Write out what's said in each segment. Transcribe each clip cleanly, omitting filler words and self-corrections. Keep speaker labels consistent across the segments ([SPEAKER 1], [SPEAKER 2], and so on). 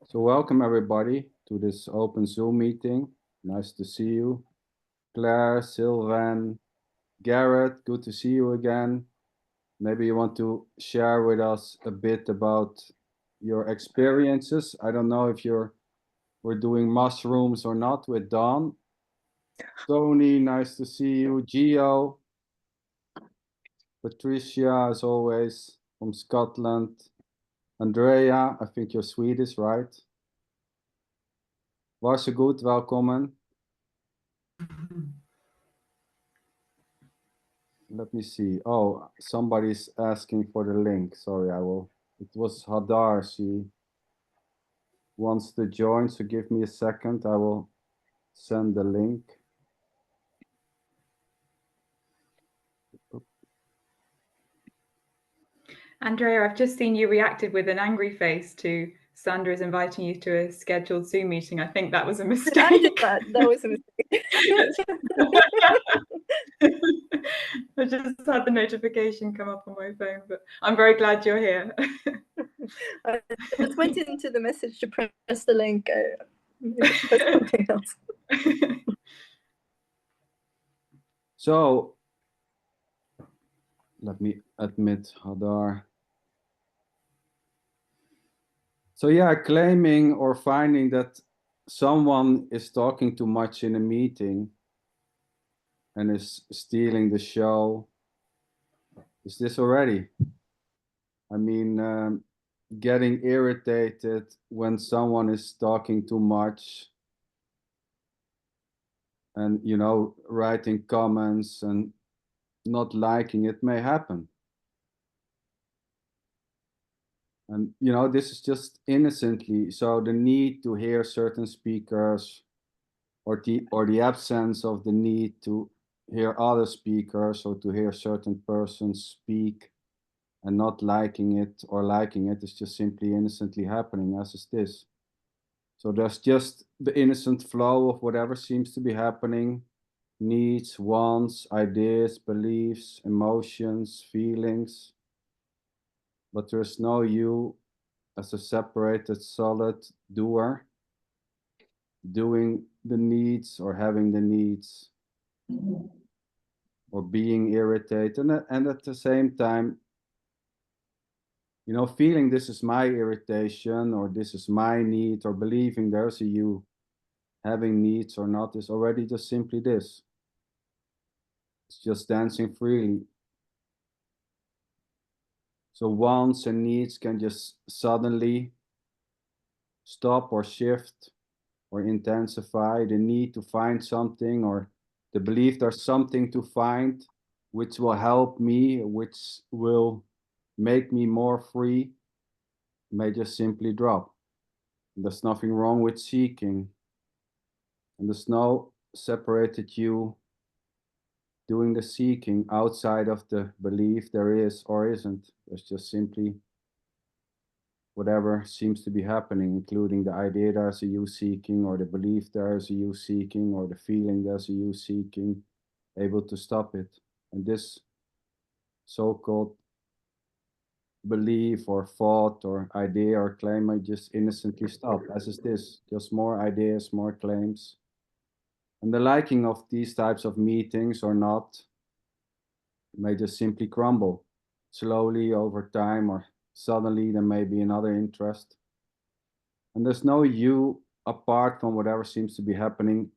[SPEAKER 1] So welcome everybody to this open Zoom meeting. Nice to see you. Claire, Sylvan, Garrett, good to see you again. Maybe you want to share with us a bit about your experiences. I don't know if we're doing mushrooms or not with Dawn. Tony, nice to see you. Gio, Patricia, as always, from Scotland. Andrea, I think you're Swedish, right? Varsågod, välkommen. Let me see. Oh, somebody's asking for the link. Sorry, I will. It was Hadar. She wants to join, so give me a second. I will send the link.
[SPEAKER 2] Andrea, I've just seen you reacted with an angry face to Sandra is inviting you to a scheduled Zoom meeting. I think that was a mistake.
[SPEAKER 3] I did that. That was a mistake.
[SPEAKER 2] I just had the notification come up on my phone, but I'm very glad you're here.
[SPEAKER 3] I just went into the message to press the link. Press something else.
[SPEAKER 1] So, let me admit Hadar. So yeah, claiming or finding that someone is talking too much in a meeting and is stealing the show. Is this already? I mean, getting irritated when someone is talking too much and, you know, writing comments and not liking it may happen. And, you know, this is just innocently. So the need to hear certain speakers or the absence of the need to hear other speakers or to hear certain persons speak and not liking it or liking it is just simply innocently happening, as is this. So there's just the innocent flow of whatever seems to be happening, needs, wants, ideas, beliefs, emotions, feelings. But there's no you as a separated, solid doer, doing the needs or having the needs or being irritated. And at the same time, you know, feeling this is my irritation or this is my need or believing there's a you having needs or not is already just simply this. It's just dancing freely. So wants and needs can just suddenly stop or shift or intensify. The need to find something or the belief there's something to find which will help me, which will make me more free, may just simply drop. There's nothing wrong with seeking. And there's no separated you doing the seeking outside of the belief there is or isn't. There's just simply whatever seems to be happening, including the idea there's a you seeking, or the belief there's a you seeking, or the feeling there's a you seeking, able to stop it. And this so-called belief or thought or idea or claim I just innocently stop, as is this, just more ideas, more claims. And the liking of these types of meetings or not may just simply crumble slowly over time, or suddenly there may be another interest. And there's no you apart from whatever seems to be happening,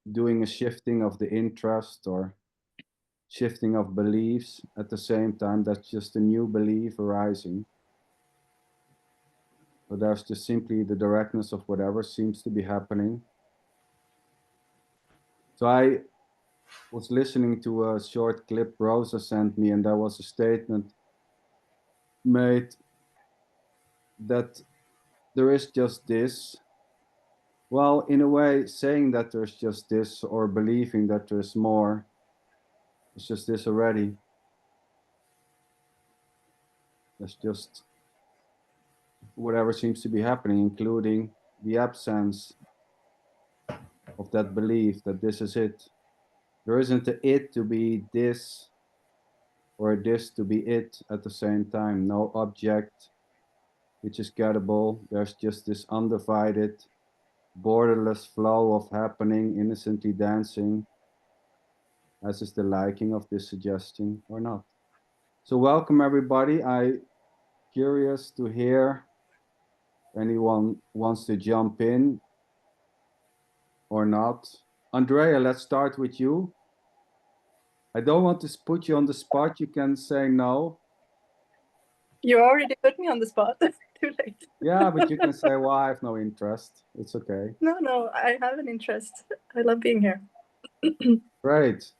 [SPEAKER 1] doing a shifting of the interest or shifting of beliefs at the same time. That's just a new belief arising. So there's just simply the directness of whatever seems to be happening. So I was listening to a short clip Rosa sent me, and there was a statement made that there is just this. Well, in a way, saying that there's just this or believing that there's more, it's just this already. There's just whatever seems to be happening, including the absence of that belief that this is it. There isn't a it to be this or this to be it at the same time. No object, which is gettable. There's just this undivided, borderless flow of happening, innocently dancing, as is the liking of this suggestion or not. So welcome everybody. I'm curious to hear if anyone wants to jump in or not. Andrea, let's start with you. I don't want to put you on the spot. You can say no.
[SPEAKER 3] You already put me on the spot. Too late.
[SPEAKER 1] Yeah, but you can say, well, I have no interest. It's okay.
[SPEAKER 3] No, I have an interest. I love being here.
[SPEAKER 1] Great.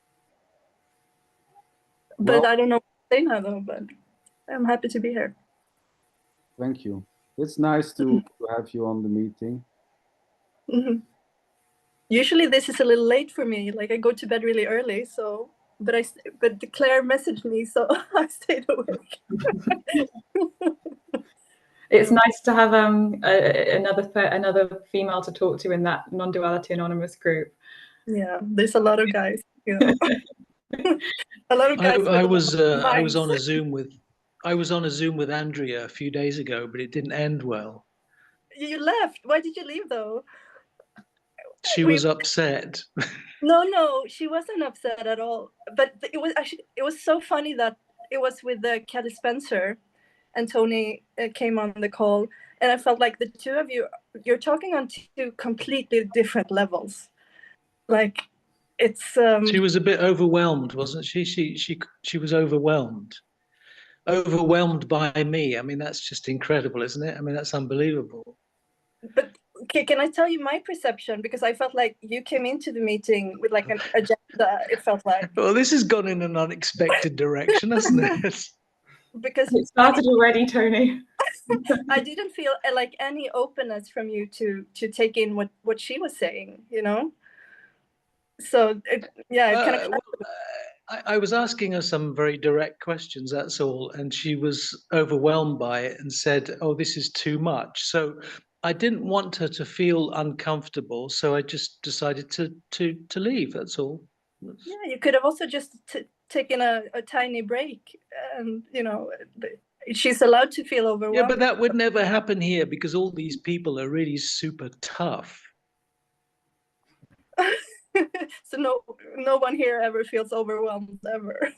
[SPEAKER 3] But
[SPEAKER 1] Well,
[SPEAKER 3] I don't know what to say now, though, but I'm happy to be here.
[SPEAKER 1] thank you. It's nice to have you on the meeting.
[SPEAKER 3] Mhm. Usually this is a little late for me. Like I go to bed really early, so but Claire messaged me, so I stayed awake.
[SPEAKER 2] It's nice to have another female to talk to in that non-duality anonymous group.
[SPEAKER 3] Yeah, there's a lot of guys, you know. A lot of guys.
[SPEAKER 4] I was on a Zoom with Andrea a few days ago, but it didn't end well.
[SPEAKER 3] You left. Why did you leave, though?
[SPEAKER 4] She was upset.
[SPEAKER 3] No, she wasn't upset at all. But it was so funny that it was with Kelly Spencer and Tony came on the call, and I felt like the two of you're talking on two completely different levels. Like it's
[SPEAKER 4] She was a bit overwhelmed, wasn't she? She was overwhelmed by me. I mean, that's just incredible, isn't it? I mean, that's unbelievable.
[SPEAKER 3] But can I tell you my perception? Because I felt like you came into the meeting with like an agenda. It felt like.
[SPEAKER 4] Well, this has gone in an unexpected direction, hasn't it?
[SPEAKER 3] Because
[SPEAKER 2] it started already, Tony.
[SPEAKER 3] I didn't feel like any openness from you to take in what she was saying, you know. So
[SPEAKER 4] I was asking her some very direct questions, that's all, and she was overwhelmed by it and said, "Oh, this is too much." So I didn't want her to feel uncomfortable, so I just decided to leave. That's all.
[SPEAKER 3] Yeah, you could have also just taken a tiny break, and you know, she's allowed to feel overwhelmed.
[SPEAKER 4] Yeah, but that would never happen here because all these people are really super tough.
[SPEAKER 3] So no one here ever feels overwhelmed ever.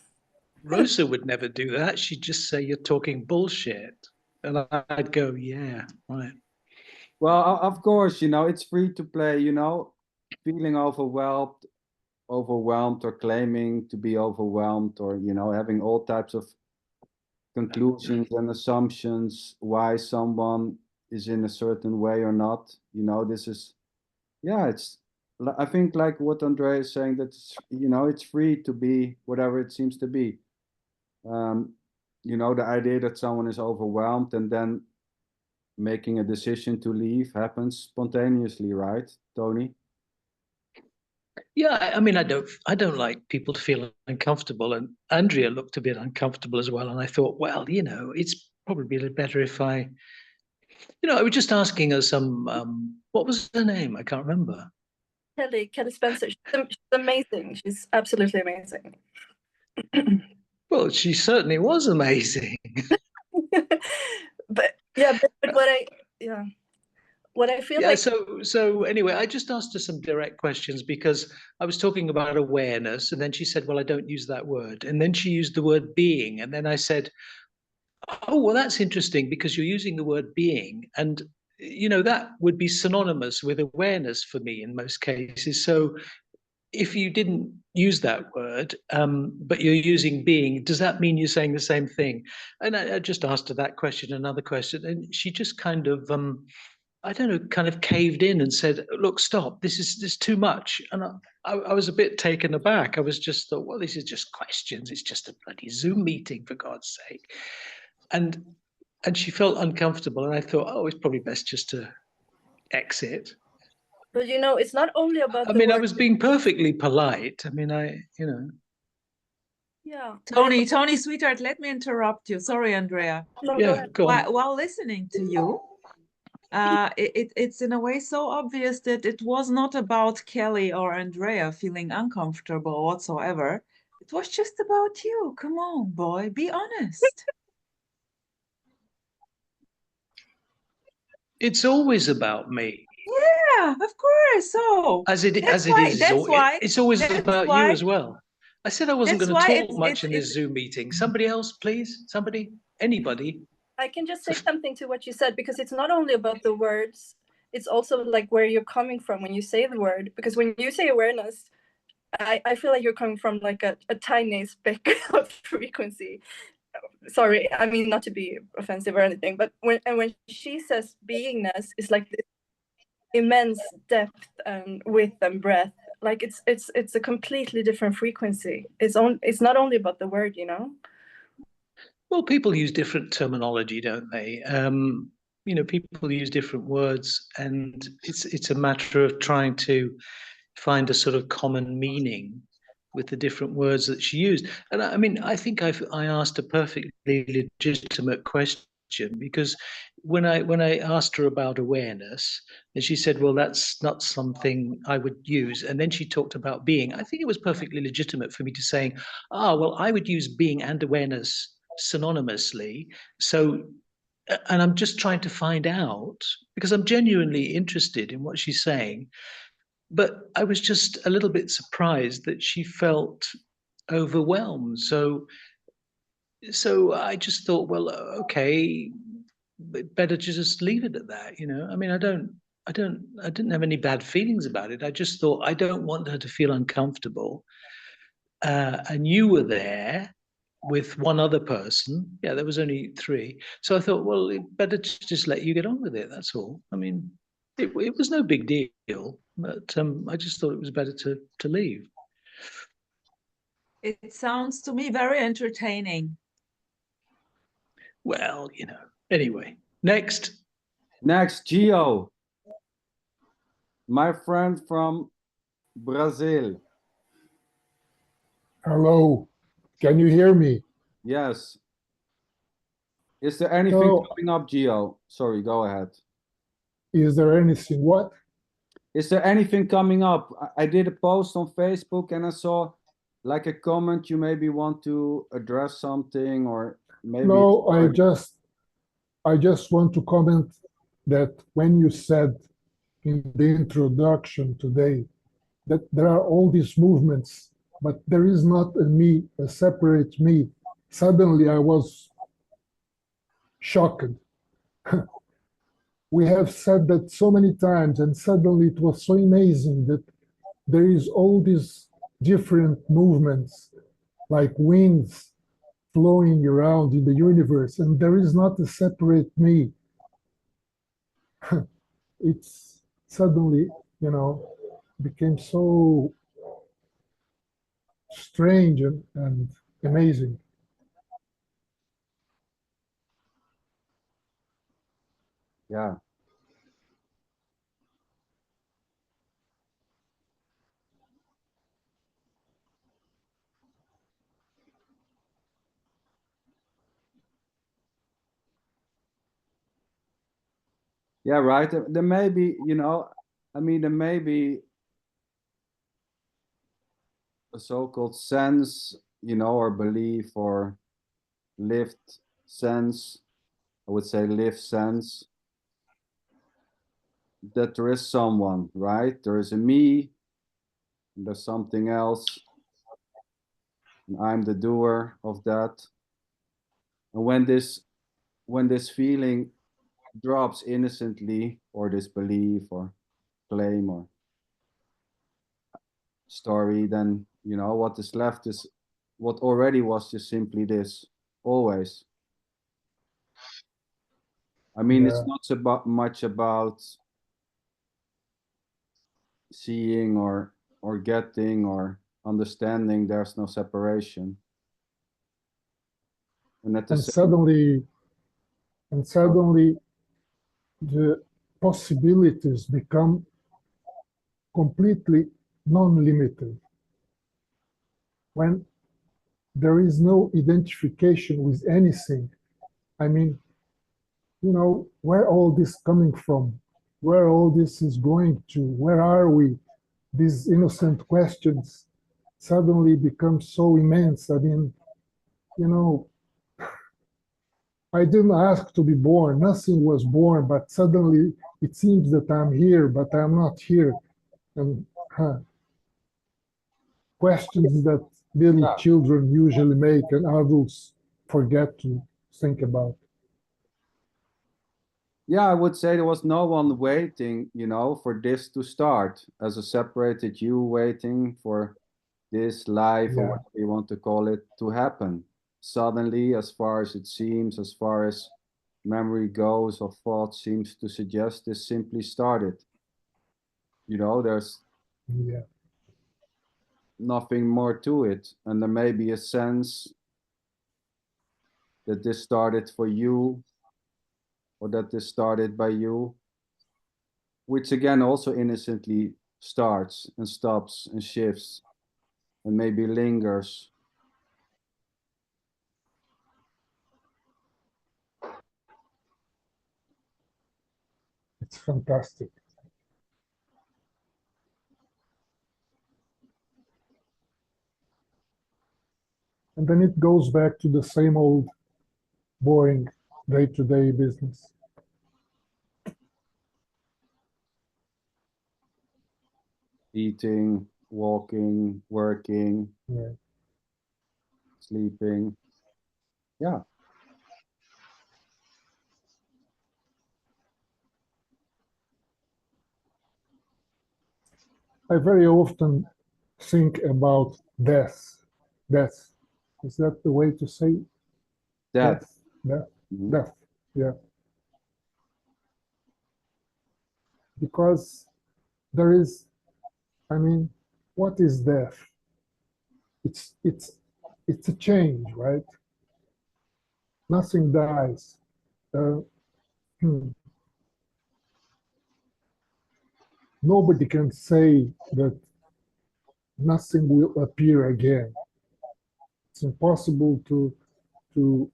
[SPEAKER 4] Rosa would never do that. She'd just say, "You're talking bullshit," and I'd go, "Yeah, right."
[SPEAKER 1] Well, of course, you know, it's free to play, you know, feeling overwhelmed or claiming to be overwhelmed or, you know, having all types of conclusions and assumptions why someone is in a certain way or not. You know, this is, yeah, I think like what Andre is saying, that, you know, it's free to be whatever it seems to be. You know, the idea that someone is overwhelmed and then making a decision to leave happens spontaneously, right, Tony?
[SPEAKER 4] Yeah, I mean, I don't like people to feel uncomfortable, and Andrea looked a bit uncomfortable as well. And I thought, well, you know, it's probably better if I was just asking her some. What was her name? I can't remember.
[SPEAKER 3] Kelly Spencer. She's amazing. She's absolutely amazing.
[SPEAKER 4] Well, she certainly was amazing.
[SPEAKER 3] but what I feel like.
[SPEAKER 4] So anyway, I just asked her some direct questions because I was talking about awareness, and then she said, "Well, I don't use that word," and then she used the word being, and then I said, "Oh, well, that's interesting because you're using the word being, and you know that would be synonymous with awareness for me in most cases. So if you didn't use that word, but you're using being, does that mean you're saying the same thing?" And I just asked her that question, another question, and she just kind of, I don't know, kind of caved in and said, "Look, stop. This is too much." And I was a bit taken aback. I was just thought, well, this is just questions. It's just a bloody Zoom meeting, for God's sake. And she felt uncomfortable, and I thought, oh, it's probably best just to exit.
[SPEAKER 3] But you know, it's not only about.
[SPEAKER 4] I mean, I was being perfectly polite. I mean,
[SPEAKER 3] Yeah.
[SPEAKER 5] Tony, sweetheart, let me interrupt you. Sorry, Andrea.
[SPEAKER 3] No,
[SPEAKER 4] yeah, go on.
[SPEAKER 5] While listening to you, it's in a way so obvious that it was not about Kelly or Andrea feeling uncomfortable whatsoever. It was just about you. Come on, boy, be honest.
[SPEAKER 4] It's always about me.
[SPEAKER 5] Yeah, of course. So
[SPEAKER 4] As it
[SPEAKER 5] that's
[SPEAKER 4] is.
[SPEAKER 5] that's why
[SPEAKER 4] It's always
[SPEAKER 5] that's
[SPEAKER 4] about you
[SPEAKER 5] why
[SPEAKER 4] as well. I said I wasn't
[SPEAKER 5] that's
[SPEAKER 4] going to
[SPEAKER 5] why
[SPEAKER 4] talk much in this Zoom meeting. Somebody else, please. Somebody, anybody.
[SPEAKER 3] I can just say something to what you said, because it's not only about the words, it's also like where you're coming from when you say the word. Because when you say awareness, I feel like you're coming from like a tiny speck of frequency. Sorry, I mean not to be offensive or anything, but when she says beingness, it's like this immense depth and width and breadth. Like it's a completely different frequency. It's not only about the word, you know.
[SPEAKER 4] Well, people use different terminology, don't they? You know, people use different words, and it's a matter of trying to find a sort of common meaning with the different words that she used. And I mean, I think I asked a perfectly legitimate question, because when I asked her about awareness, and she said, well, that's not something I would use. And then she talked about being. I think it was perfectly legitimate for me to say, well, I would use being and awareness synonymously. So, and I'm just trying to find out, because I'm genuinely interested in what she's saying. But I was just a little bit surprised that she felt overwhelmed. So I just thought, well, okay, better to just leave it at that, you know. I mean, I didn't have any bad feelings about it. I just thought I don't want her to feel uncomfortable. And you were there with one other person. Yeah, there was only three. So I thought, well, it better to just let you get on with it. That's all. I mean, it was no big deal, but I just thought it was better to leave.
[SPEAKER 5] it sounds to me very entertaining.
[SPEAKER 4] Well, you know. Anyway, next.
[SPEAKER 1] Next, Gio, my friend from Brazil.
[SPEAKER 6] Hello, can you hear me?
[SPEAKER 1] Yes. Is there anything
[SPEAKER 6] So,
[SPEAKER 1] coming up, Gio? Sorry, go ahead.
[SPEAKER 6] is there anything? What?
[SPEAKER 1] Is there anything coming up? I did a post on Facebook and I saw like a comment. You maybe want to address something, or maybe
[SPEAKER 6] No,
[SPEAKER 1] it's
[SPEAKER 6] I just want to comment that when you said in the introduction today that there are all these movements, but there is not a me, a separate me. Suddenly I was shocked. We have said that so many times, and suddenly it was so amazing that there is all these different movements like winds flowing around in the universe, and there is not a separate me. It's suddenly, became so strange and amazing.
[SPEAKER 1] yeah. Yeah, right. There may be, I mean, there may be a so-called sense, or belief or lived sense. I would say lived sense that there is someone, right? There is a me, and there's something else, and I'm the doer of that. And when this feeling drops innocently, or this belief or claim or story, then what is left is what already was just simply this, always. I mean, it's
[SPEAKER 6] Yeah.
[SPEAKER 1] not about much about seeing or getting or understanding. There's no separation, and at the
[SPEAKER 6] And
[SPEAKER 1] same
[SPEAKER 6] suddenly the possibilities become completely non-limited. When there is no identification with anything, I mean, where all this coming from, where all this is going to, where are we? These innocent questions suddenly become so immense. I mean, you know, I didn't ask to be born. Nothing was born, but suddenly it seems that I'm here, but I'm not here. And questions that little
[SPEAKER 1] Yeah.
[SPEAKER 6] children usually make and adults forget to think about.
[SPEAKER 1] Yeah, I would say there was no one waiting, for this to start as a separated you waiting for this life or
[SPEAKER 6] Yeah.
[SPEAKER 1] whatever you want to call it to happen. Suddenly, as far as it seems, as far as memory goes or thought seems to suggest, this simply started. There's
[SPEAKER 6] Yeah.
[SPEAKER 1] nothing more to it. And there may be a sense that this started for you or that this started by you, which again also innocently starts and stops and shifts and maybe lingers.
[SPEAKER 6] It's fantastic. And then it goes back to the same old boring day-to-day business.
[SPEAKER 1] Eating, walking, working,
[SPEAKER 6] Yeah.
[SPEAKER 1] sleeping. Yeah.
[SPEAKER 6] I very often think about death. Death. Is that the way to say
[SPEAKER 1] That.
[SPEAKER 6] death? Death.
[SPEAKER 1] Mhm.
[SPEAKER 6] Death. Yeah. Because there is, I mean, what is death? It's a change, right? Nothing dies. Uh, Nobody can say that nothing will appear again. It's impossible to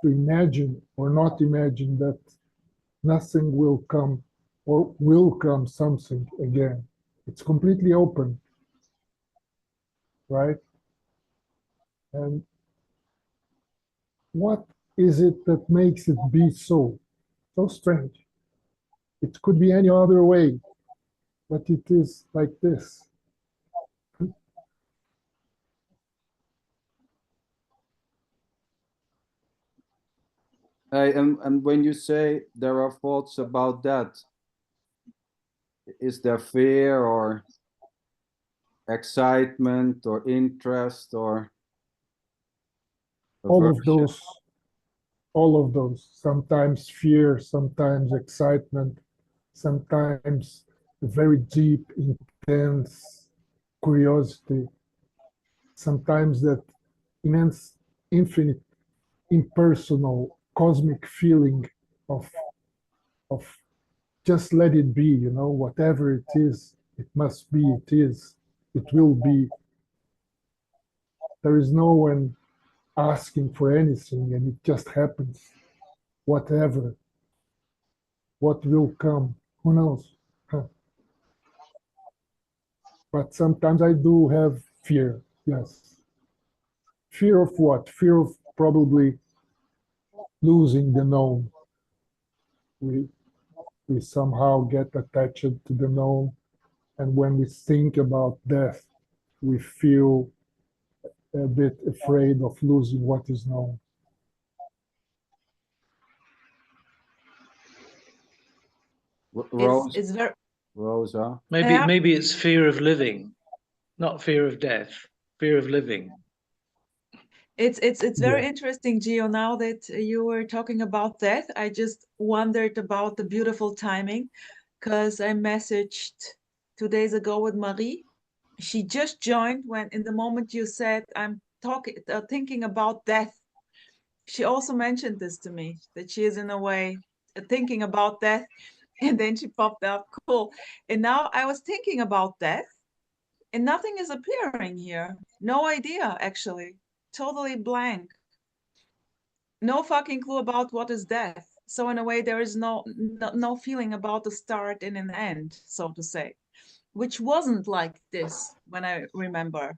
[SPEAKER 6] imagine or not imagine that nothing will come or will come something again. It's completely open, right? And what is it that makes it be so strange? It could be any other way, but it is like this.
[SPEAKER 1] And when you say there are thoughts about that, is there fear or excitement or interest or
[SPEAKER 6] All of
[SPEAKER 1] aversion?
[SPEAKER 6] those, all of those. Sometimes fear, sometimes excitement, sometimes very deep, intense curiosity, sometimes that immense, infinite, impersonal, cosmic feeling of of just let it be, whatever it is, it must be, it is, it will be. There is no one asking for anything and it just happens. Whatever, what will come, who knows? Huh. But sometimes I do have fear, yes. Fear of what? Fear of probably losing the known. We we somehow get attached to the known, and when we think about death, we feel a bit afraid of losing what is known.
[SPEAKER 1] Rose,
[SPEAKER 5] It's very
[SPEAKER 1] Rosa.
[SPEAKER 4] Maybe
[SPEAKER 5] yeah.
[SPEAKER 4] maybe it's fear of living, not fear of death. Fear of living.
[SPEAKER 5] It's
[SPEAKER 6] Yeah.
[SPEAKER 5] very interesting, Gio. Now that you were talking about death, I just wondered about the beautiful timing, because I messaged 2 days ago with Marie. She just joined when, in the moment you said, "I'm talking, thinking about death." She also mentioned this to me, that she is in a way thinking about death, and then she popped up. Cool. And now I was thinking about death, and nothing is appearing here. No idea, actually. Totally blank. No fucking clue about what is death. So in a way, there is no feeling about the start and an end, so to say, which wasn't like this when I remember.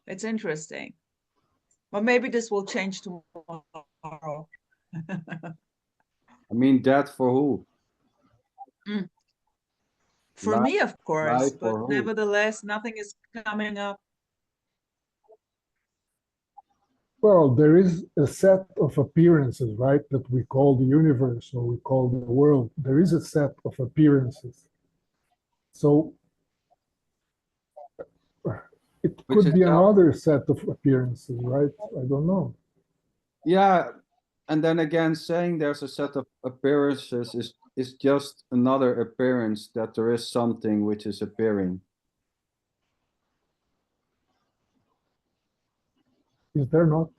[SPEAKER 5] It's interesting. But maybe this will change tomorrow.
[SPEAKER 1] I mean, death for who?
[SPEAKER 5] For me, of course,
[SPEAKER 1] life
[SPEAKER 5] but
[SPEAKER 1] for who?
[SPEAKER 5] nevertheless, nothing is coming up.
[SPEAKER 6] Well, there is a set of appearances, right, that we call the universe or we call the world. There is a set of appearances. So it
[SPEAKER 1] Which
[SPEAKER 6] could be
[SPEAKER 1] itself,
[SPEAKER 6] another set of appearances, right? I don't know.
[SPEAKER 1] yeah, and then again, saying there's a set of appearances is just another appearance that there is something which is appearing.
[SPEAKER 6] Is there not?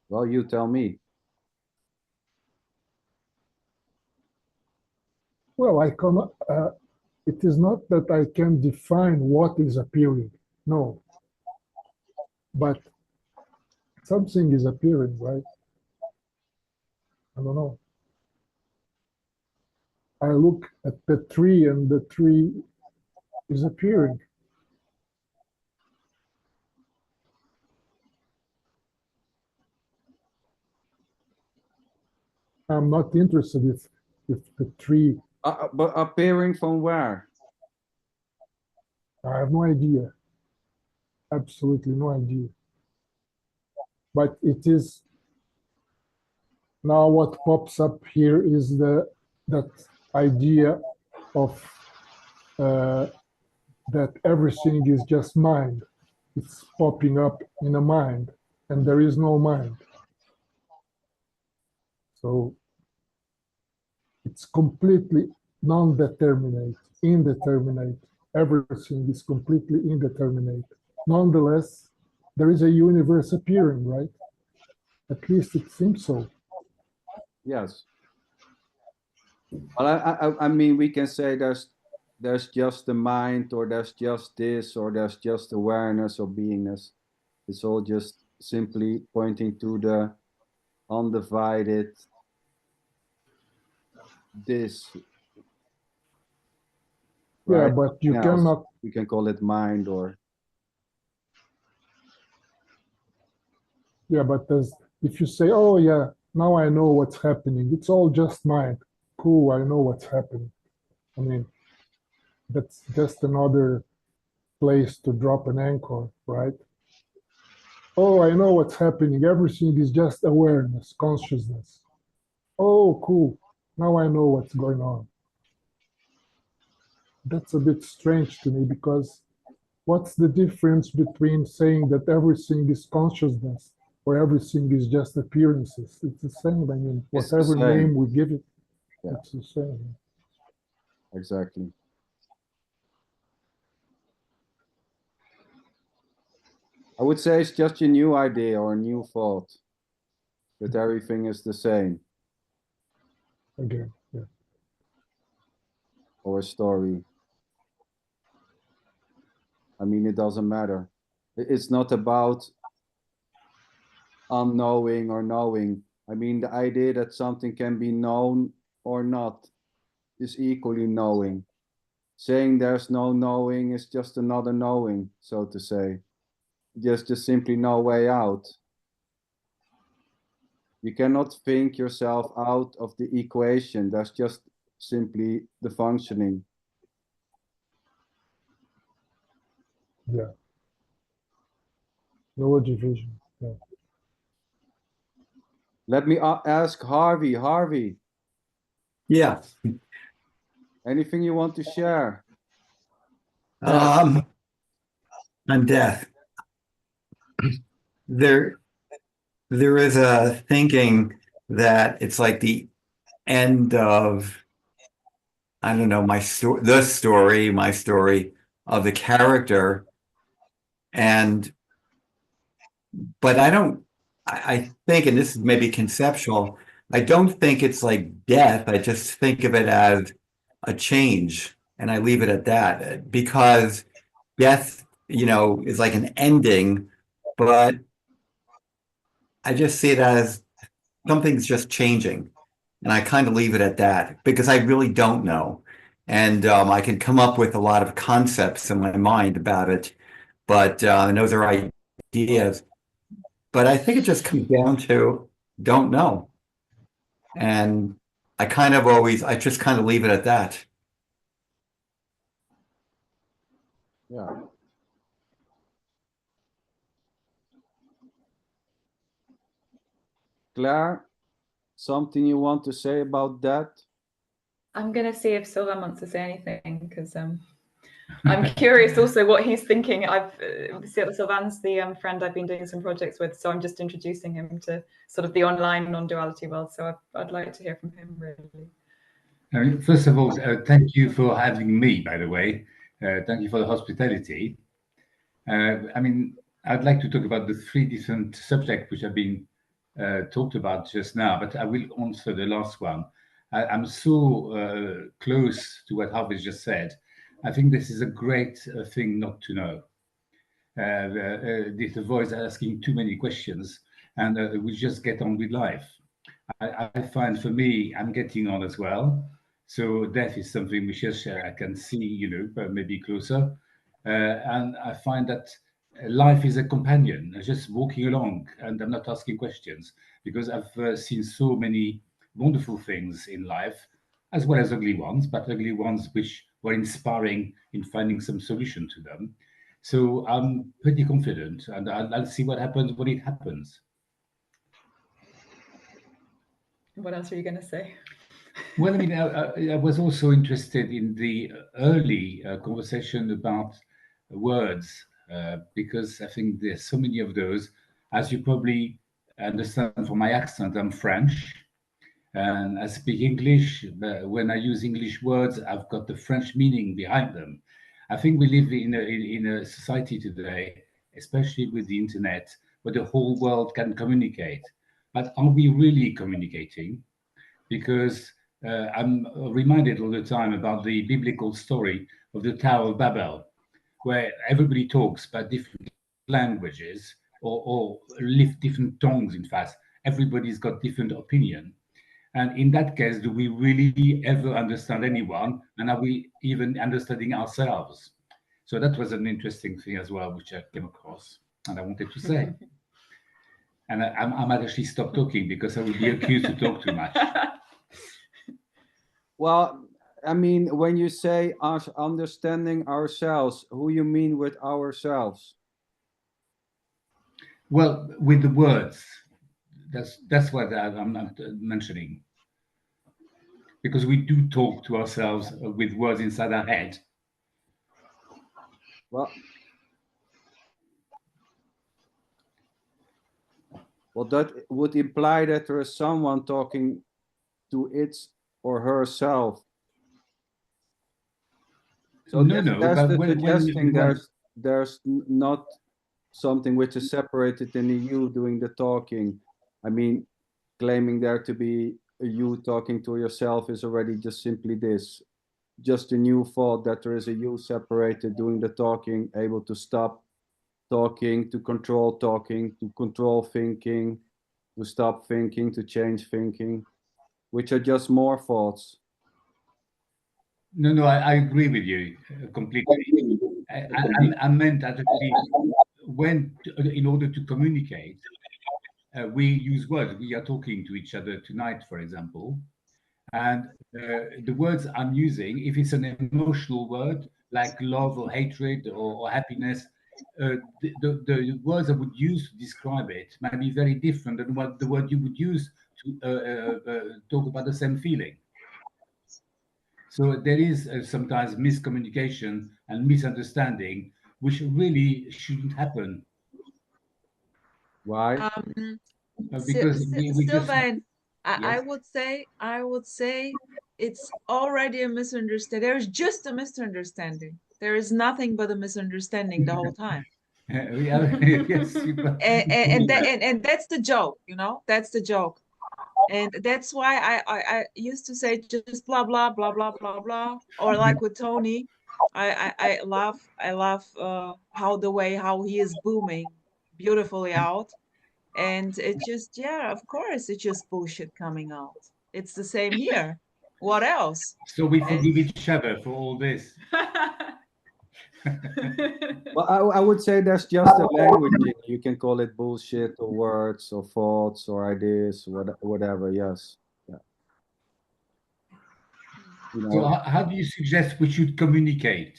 [SPEAKER 1] Well, you tell me.
[SPEAKER 6] Well, it is not that I can define what is appearing. No. But something is appearing, right? I don't know. I look at the tree and the tree is appearing. I'm not interested if the tree,
[SPEAKER 1] But appearing from where?
[SPEAKER 6] I have no idea. Absolutely no idea. But it is now what pops up here is that idea of that everything is just mind. It's popping up in a mind, and there is no mind. So it's completely non-determinate, indeterminate. Everything is completely indeterminate. Nonetheless, there is a universe appearing, right? At least it seems so.
[SPEAKER 1] Yes. Well, I mean, we can say there's just the mind, or there's just this, or there's just awareness or beingness. It's all just simply pointing to the undivided this.
[SPEAKER 6] Yeah,
[SPEAKER 1] Right?
[SPEAKER 6] but you
[SPEAKER 1] Else,
[SPEAKER 6] cannot.
[SPEAKER 1] we can call it mind, or
[SPEAKER 6] Yeah, but if you say, "Oh yeah, now I know what's happening. It's all just mind. Cool, I know what's happening." I mean, that's just another place to drop an anchor, right? Oh, I know what's happening. Everything is just awareness, consciousness. Oh, cool. Now I know what's going on. That's a bit strange to me because what's the difference between saying that everything is consciousness or everything is just appearances? It's the same. I mean,
[SPEAKER 1] it's the
[SPEAKER 6] whatever
[SPEAKER 1] same.
[SPEAKER 6] name we give it,
[SPEAKER 1] Yeah.
[SPEAKER 6] it's the same.
[SPEAKER 1] Exactly. I would say it's just a new idea or a new thought that everything is the same,
[SPEAKER 6] Again, yeah.
[SPEAKER 1] or a story. I mean, it doesn't matter. It's not about unknowing or knowing. I mean, the idea that something can be known or not is equally knowing. Saying there's no knowing is just another knowing, so to say. Just simply no way out. You cannot think yourself out of the equation. That's just simply the functioning.
[SPEAKER 6] Yeah. No division. Yeah.
[SPEAKER 1] Let me ask Harvey. Harvey,
[SPEAKER 7] Yeah.
[SPEAKER 1] anything you want to share?
[SPEAKER 7] On death. There is a thinking that it's like the end of, I don't know, my story, my story of the character. But I think, and this is maybe conceptual, I don't think it's like death. I just think of it as a change, and I leave it at that because death, is like an ending, but I just see it as something's just changing. And I kind of leave it at that because I really don't know. And I can come up with a lot of concepts in my mind about it, but and those are ideas. But I think it just comes down to don't know. And I just kind of leave it at that.
[SPEAKER 1] Yeah. Claire, something you want to say about that?
[SPEAKER 2] I'm going to see if Sylvain wants to say anything, because I'm curious also what he's thinking. Sylvain's the friend I've been doing some projects with, so I'm just introducing him to sort of the online non-duality world. So I'd like to hear from him, really.
[SPEAKER 8] I mean, first of all, thank you for having me, by the way. Thank you for the hospitality. I mean, I'd like to talk about the 3 different subjects which have been talked about just now, but I will answer the last one. I'm so close to what Harvey just said. I think this is a great thing not to know. This avoids asking too many questions, and we just get on with life. I find, for me, I'm getting on as well. So death is something which I can see, maybe closer. And I find that life is a companion, just walking along, and I'm not asking questions, because I've seen so many wonderful things in life, as well as ugly ones, but ugly ones which were inspiring in finding some solution to them. So I'm pretty confident, and I'll see what happens when it happens.
[SPEAKER 2] What else are you going to say?
[SPEAKER 8] Well, I mean, I was also interested in the early conversation about words, because I think there's so many of those. As you probably understand from my accent, I'm French, and I speak English. But when I use English words, I've got the French meaning behind them. I think we live in a society today, especially with the internet, where the whole world can communicate. But are we really communicating? Because I'm reminded all the time about the biblical story of the Tower of Babel, where everybody talks about different languages or live different tongues. In fact, everybody's got different opinion. And in that case, do we really ever understand anyone? And are we even understanding ourselves? So that was an interesting thing as well, which I came across and I wanted to say. And I might actually stop talking because I will be accused to talk too much.
[SPEAKER 1] Well, I mean, when you say us understanding ourselves, who you mean with ourselves?
[SPEAKER 8] Well, with the words, that's what I'm not mentioning, because we do talk to ourselves with words inside our head.
[SPEAKER 1] Well, that would imply that there is someone talking to its or herself. So
[SPEAKER 8] No,
[SPEAKER 1] that's
[SPEAKER 8] but
[SPEAKER 1] the
[SPEAKER 8] when
[SPEAKER 1] suggesting there's not something which is separated in the you doing the talking. I mean, claiming there to be a you talking to yourself is already just simply this, just a new thought that there is a you separated doing the talking, able to stop talking, to control thinking, to stop thinking, to change thinking, which are just more thoughts.
[SPEAKER 8] No, I agree with you completely. I meant that in order to communicate, we use words. We are talking to each other tonight, for example, and the words I'm using, if it's an emotional word like love or hatred or happiness, the words I would use to describe it might be very different than what the word you would use to talk about the same feeling. So there is sometimes miscommunication and misunderstanding, which really shouldn't happen.
[SPEAKER 1] Why?
[SPEAKER 8] Because we just,
[SPEAKER 5] Sylvain,
[SPEAKER 8] yes.
[SPEAKER 5] I would say it's already a misunderstanding. There's just a misunderstanding. There is nothing but a misunderstanding the whole time.
[SPEAKER 8] Yes,
[SPEAKER 5] and that's the joke, that's the joke. And that's why I used to say just blah blah blah blah blah blah, or like with Tony, I love how he is booming beautifully out, and it just, yeah, of course it's just bullshit coming out. It's the same here. What else?
[SPEAKER 8] So we forgive each other for all this.
[SPEAKER 1] Well, I would say there's just a language. You can call it bullshit or words or thoughts or ideas, whatever. Yes. Yeah. You
[SPEAKER 8] So
[SPEAKER 1] know,
[SPEAKER 8] how do you suggest we should communicate?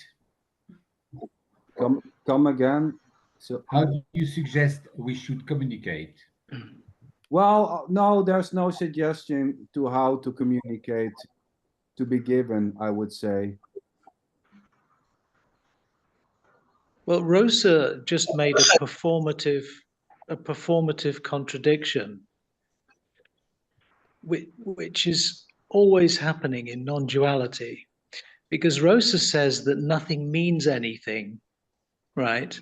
[SPEAKER 1] come again. So
[SPEAKER 8] How do you suggest we should communicate?
[SPEAKER 1] well, no, there's no suggestion to how to communicate to be given, I would say.
[SPEAKER 4] Well, Rosa just made a performative contradiction, which is always happening in non-duality, because Rosa says that nothing means anything, right?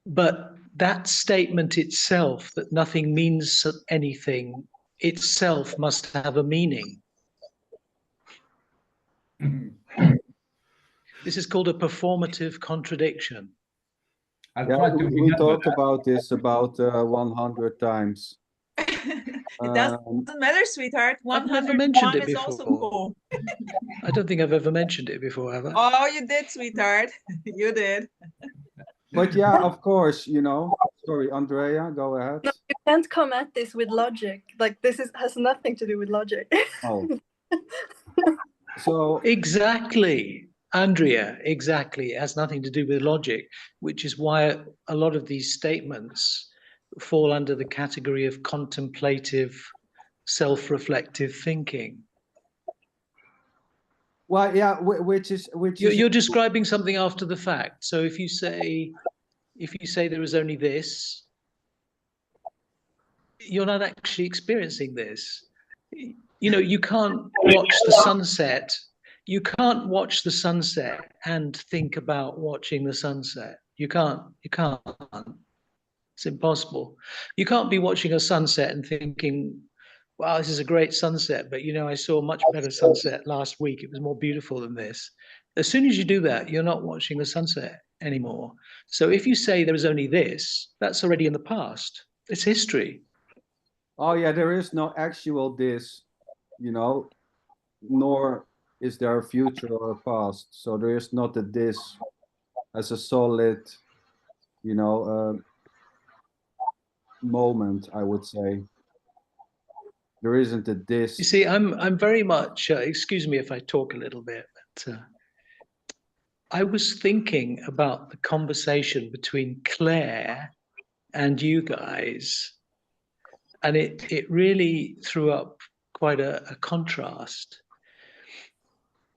[SPEAKER 4] But that statement itself, that nothing means anything, itself must have a meaning. This is called a performative contradiction.
[SPEAKER 8] I'll
[SPEAKER 1] Yeah,
[SPEAKER 8] try to
[SPEAKER 1] we
[SPEAKER 8] remember
[SPEAKER 1] talked
[SPEAKER 8] that.
[SPEAKER 1] about this about 100 times.
[SPEAKER 5] It doesn't matter, sweetheart.
[SPEAKER 4] I've never mentioned
[SPEAKER 5] 101
[SPEAKER 4] it
[SPEAKER 5] is also
[SPEAKER 4] before.
[SPEAKER 5] cool.
[SPEAKER 4] I don't think I've ever mentioned it before, have I?
[SPEAKER 5] Oh, you did, sweetheart. You did.
[SPEAKER 1] But yeah, of course, you know. Sorry, Andrea, go ahead.
[SPEAKER 3] No, you can't come at this with logic. Like this has nothing to do with logic.
[SPEAKER 1] Oh. So
[SPEAKER 4] Exactly, Andrea, exactly. It has nothing to do with logic, which is why a lot of these statements fall under the category of contemplative, self-reflective thinking.
[SPEAKER 1] well, yeah, which is
[SPEAKER 4] You're describing something after the fact. So if you say there is only this, you're not actually experiencing this. You know, you can't watch the sunset. You can't watch the sunset and think about watching the sunset. You can't. It's impossible. You can't be watching a sunset and thinking, wow, this is a great sunset, but you know, I saw a much better sunset last week. It was more beautiful than this. As soon as you do that, you're not watching the sunset anymore. So if you say there is only this, that's already in the past. It's history.
[SPEAKER 1] Oh yeah, there is no actual this, you know, nor is there a future or a past. So there is not a this as a solid, you know, moment, I would say. There isn't a this.
[SPEAKER 4] You see, I'm very much, excuse me if I talk a little bit, but I was thinking about the conversation between Claire and you guys, and it really threw up quite a contrast.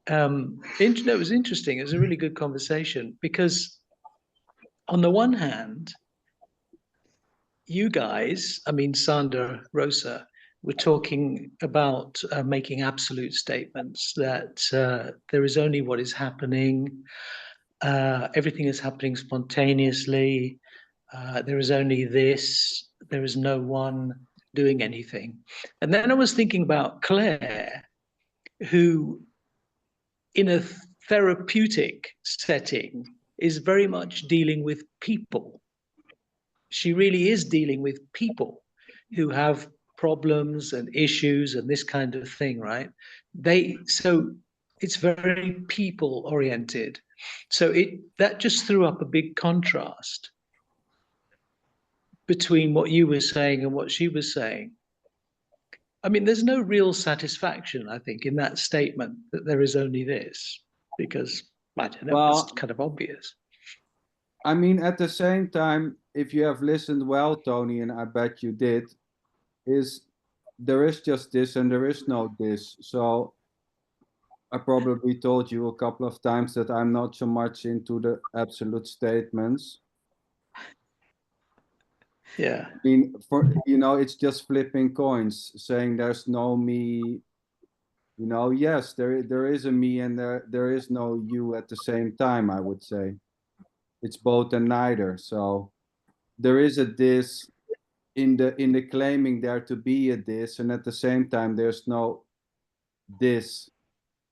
[SPEAKER 4] It was interesting. It was a really good conversation because on the one hand, you guys, I mean, Sander, Rosa, were talking about making absolute statements that there is only what is happening. Everything is happening spontaneously. There is only this. There is no one doing anything. And then I was thinking about Claire, who in a therapeutic setting is very much dealing with people. She really is dealing with people who have problems and issues and this kind of thing, right? So it's very people oriented. So that just threw up a big contrast between what you were saying and what she was saying. I mean, there's no real satisfaction, I think, in that statement that there is only this, because I don't know,
[SPEAKER 1] Well,
[SPEAKER 4] it's kind of obvious.
[SPEAKER 1] I mean, at the same time, if you have listened well, Tony, and I bet you did, there is just this and there is no this. So I probably told you a couple of times that I'm not so much into the absolute statements.
[SPEAKER 4] Yeah.
[SPEAKER 1] I mean, it's just flipping coins, saying there's no me. You know, yes, there is a me and there is no you at the same time, I would say. It's both and neither. So there is a this in the claiming there to be a this, and at the same time there's no this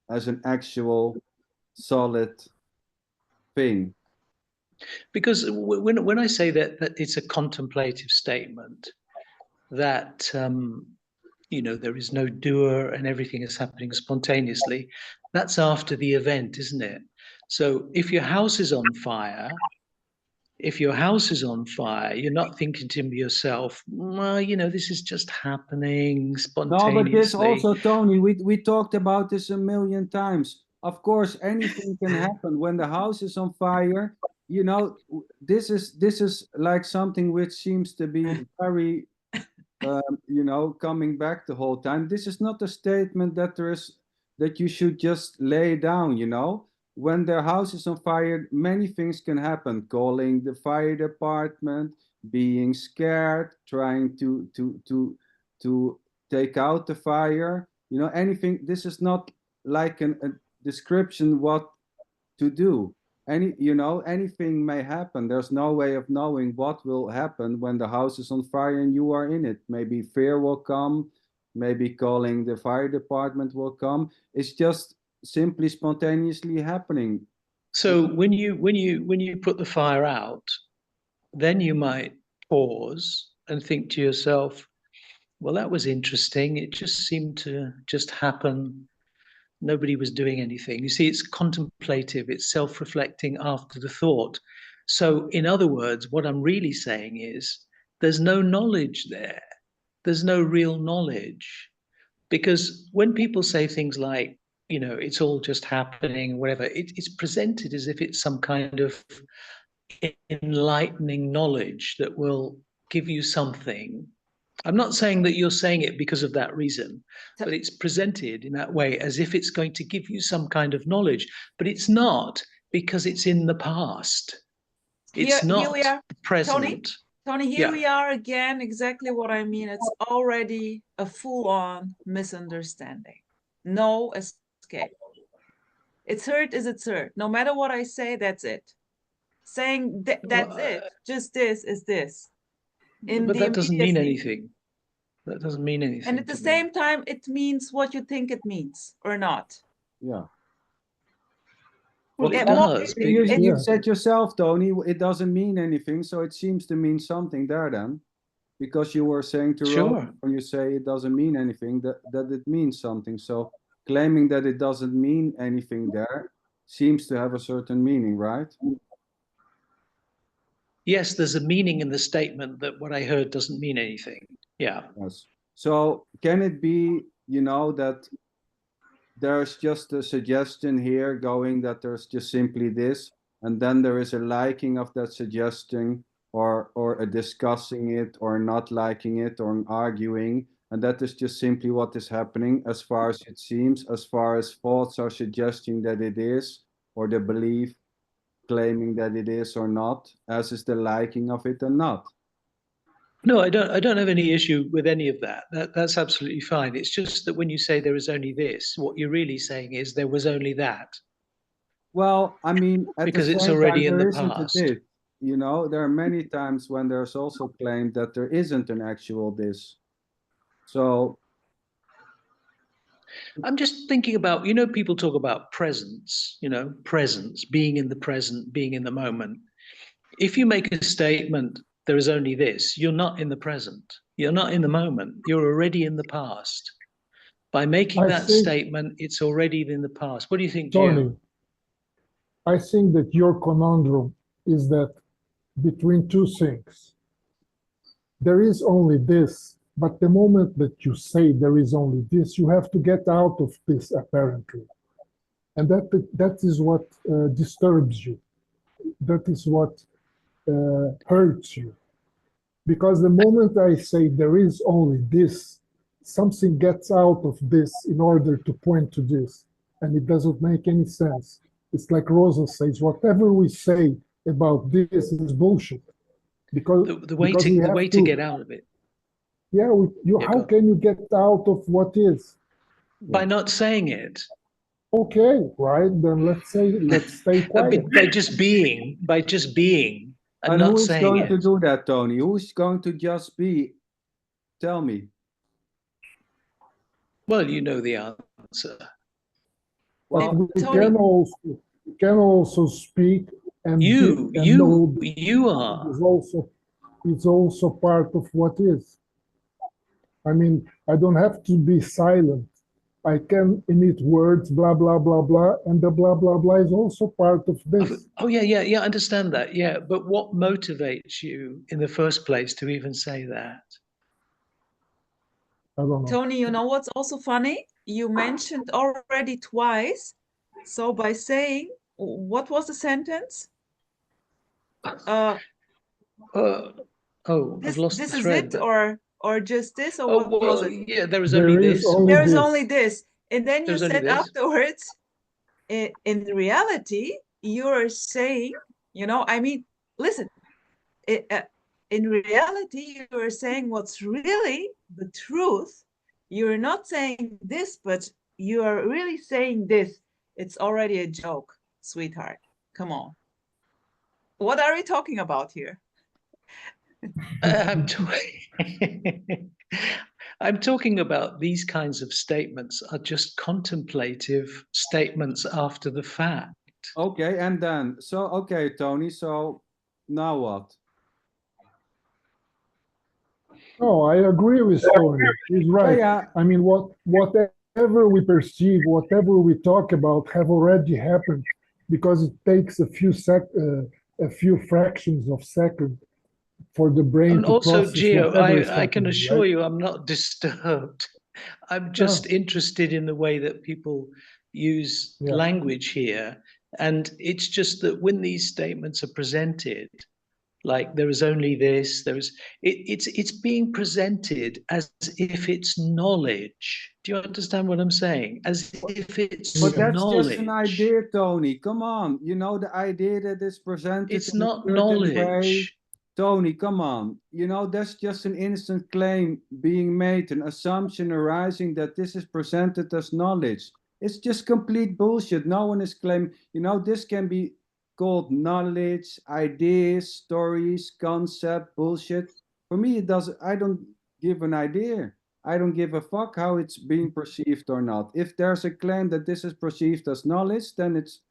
[SPEAKER 1] as an actual solid thing.
[SPEAKER 4] Because when I say that it's a contemplative statement, that there is no doer and everything is happening spontaneously, that's after the event, isn't it? So if your house is on fire, you're not thinking to yourself, well, you know, this is just happening
[SPEAKER 1] No, but this
[SPEAKER 4] spontaneously.
[SPEAKER 1] also, Tony, we talked about this a million times. Of course, anything can happen when the house is on fire. You know, this is like something which seems to be very, you know, coming back the whole time. This is not a statement that you should just lay down. You know, when the house is on fire, many things can happen. Calling the fire department, being scared, trying to take out the fire, you know, anything. This is not like a description what to do. You know, anything may happen. There's no way of knowing what will happen when the house is on fire and you are in it. Maybe fear will come, maybe calling the fire department will come. It's just simply spontaneously happening.
[SPEAKER 4] So when you put the fire out, then you might pause and think to yourself, well, that was interesting. It just seemed to just happen. Nobody was doing anything. You see, it's contemplative, it's self-reflecting after the thought. So in other words, what I'm really saying is there's no knowledge there. There's no real knowledge. Because when people say things like, you know, it's all just happening, whatever, it's presented as if it's some kind of enlightening knowledge that will give you something. I'm not saying that you're saying it because of that reason, but it's presented in that way as if it's going to give you some kind of knowledge, but it's not, because it's in the past. It's not
[SPEAKER 5] we are.
[SPEAKER 4] present.
[SPEAKER 5] Tony, here
[SPEAKER 4] Yeah.
[SPEAKER 5] we are again, exactly what I mean. It's already a full-on misunderstanding. No escape. It's heard is it's heard. No matter what I say, that's it. Saying that's it, just this is this.
[SPEAKER 4] But that doesn't mean anything. That doesn't mean anything.
[SPEAKER 5] And at the same time, it means what you think it means or not.
[SPEAKER 1] Yeah.
[SPEAKER 4] Well, it does.
[SPEAKER 1] You said yourself, Tony, it doesn't mean anything, so it seems to mean something there then. Because you were saying to Rose, when you say it doesn't mean anything, that it means something. So claiming that it doesn't mean anything there seems to have a certain meaning, right?
[SPEAKER 4] Yes, there's a meaning in the statement that what I heard doesn't mean anything. Yeah.
[SPEAKER 1] Yes. So can it be, you know, that there's just a suggestion here going that there's just simply this, and then there is a liking of that suggestion, or a discussing it, or not liking it, or an arguing, and that is just simply what is happening as far as it seems, as far as thoughts are suggesting that it is, or the belief claiming that it is or not, as is the liking of it or not.
[SPEAKER 4] No, I don't have any issue with any of that. That's absolutely fine. It's just that when you say there is only this, what you're really saying is there was only that.
[SPEAKER 1] Well, I mean,
[SPEAKER 4] because it's already in the past.
[SPEAKER 1] You know, there are many times when there's also claimed that there isn't an actual this. So
[SPEAKER 4] I'm just thinking about, you know, people talk about presence, you know, presence, being in the present, being in the moment. If you make a statement, there is only this, you're not in the present. You're not in the moment. You're already in the past. By making that statement, it's already in the past. What do you think,
[SPEAKER 6] Tony,
[SPEAKER 4] Gio?
[SPEAKER 6] I think that your conundrum is that between two things. There is only this, but the moment that you say there is only this, you have to get out of this, apparently. And that is what disturbs you. That is what hurts you. Because the moment I say there is only this, something gets out of this in order to point to this. And it doesn't make any sense. It's like Rosa says, whatever we say about this is bullshit. Because
[SPEAKER 4] the way to get out of it.
[SPEAKER 6] Yeah, how can you get out of what is?
[SPEAKER 4] By not saying it.
[SPEAKER 6] Okay, right, then let's stay quiet.
[SPEAKER 4] by just being, and not
[SPEAKER 1] who's
[SPEAKER 4] saying
[SPEAKER 1] going
[SPEAKER 4] it.
[SPEAKER 1] to do that, Tony? Who's going to just be? Tell me.
[SPEAKER 4] Well, you know the answer.
[SPEAKER 6] Well, we can also speak, and
[SPEAKER 4] you are.
[SPEAKER 6] It's also part of what is. I mean, I don't have to be silent I can emit words, blah, blah, blah, blah, and the blah, blah, blah is also part of this.
[SPEAKER 4] Oh, yeah, I understand that. Yeah, but what motivates you in the first place to even say that?
[SPEAKER 6] I don't know.
[SPEAKER 5] Tony, you know what's also funny? You mentioned already twice. So by saying, what was the sentence?
[SPEAKER 4] Oh, I've lost
[SPEAKER 5] this
[SPEAKER 4] the
[SPEAKER 5] is
[SPEAKER 4] thread.
[SPEAKER 5] it,
[SPEAKER 4] But...
[SPEAKER 5] or just this, or
[SPEAKER 4] Oh,
[SPEAKER 5] what was
[SPEAKER 4] well,
[SPEAKER 5] it?
[SPEAKER 4] yeah, there is
[SPEAKER 6] There
[SPEAKER 4] only
[SPEAKER 6] is
[SPEAKER 4] this.
[SPEAKER 6] only
[SPEAKER 5] There is
[SPEAKER 6] this.
[SPEAKER 5] only this. And then you
[SPEAKER 4] There's only
[SPEAKER 5] said
[SPEAKER 4] this.
[SPEAKER 5] afterwards, in reality, you're saying, you know, I mean, listen, in reality, you're saying what's really the truth. You're not saying this, but you are really saying this. It's already a joke, sweetheart. Come on. What are we talking about here?
[SPEAKER 4] I'm, I'm talking about these kinds of statements are just contemplative statements after the fact.
[SPEAKER 1] Okay, and then, so, okay, Tony, so now what?
[SPEAKER 6] No, I agree with Tony. He's right.
[SPEAKER 1] Yeah.
[SPEAKER 6] I mean, whatever we perceive, whatever we talk about, have already happened, because it takes a few fractions of second for the brain
[SPEAKER 4] And
[SPEAKER 6] to
[SPEAKER 4] also,
[SPEAKER 6] process
[SPEAKER 4] Gio,
[SPEAKER 6] whatever is
[SPEAKER 4] I can
[SPEAKER 6] happening,
[SPEAKER 4] assure
[SPEAKER 6] right?
[SPEAKER 4] you I'm not disturbed. I'm just interested in the way that people use
[SPEAKER 6] Yeah.
[SPEAKER 4] language here. And it's just that when these statements are presented, like there is only this, it's being presented as if it's knowledge. Do you understand what I'm saying? As if it's
[SPEAKER 1] But that's
[SPEAKER 4] knowledge.
[SPEAKER 1] just an idea, Tony. Come on. You know, the idea that is presented
[SPEAKER 4] It's
[SPEAKER 1] in a
[SPEAKER 4] not
[SPEAKER 1] certain way.
[SPEAKER 4] knowledge.
[SPEAKER 1] Tony, come on. You know, that's just an innocent claim being made, an assumption arising that this is presented as knowledge. It's just complete bullshit. No one is claiming, you know, this can be called knowledge, ideas, stories, concept, bullshit. For me, it doesn't, I don't give an idea. I don't give a fuck how it's being perceived or not. If there's a claim that this is perceived as knowledge, then it's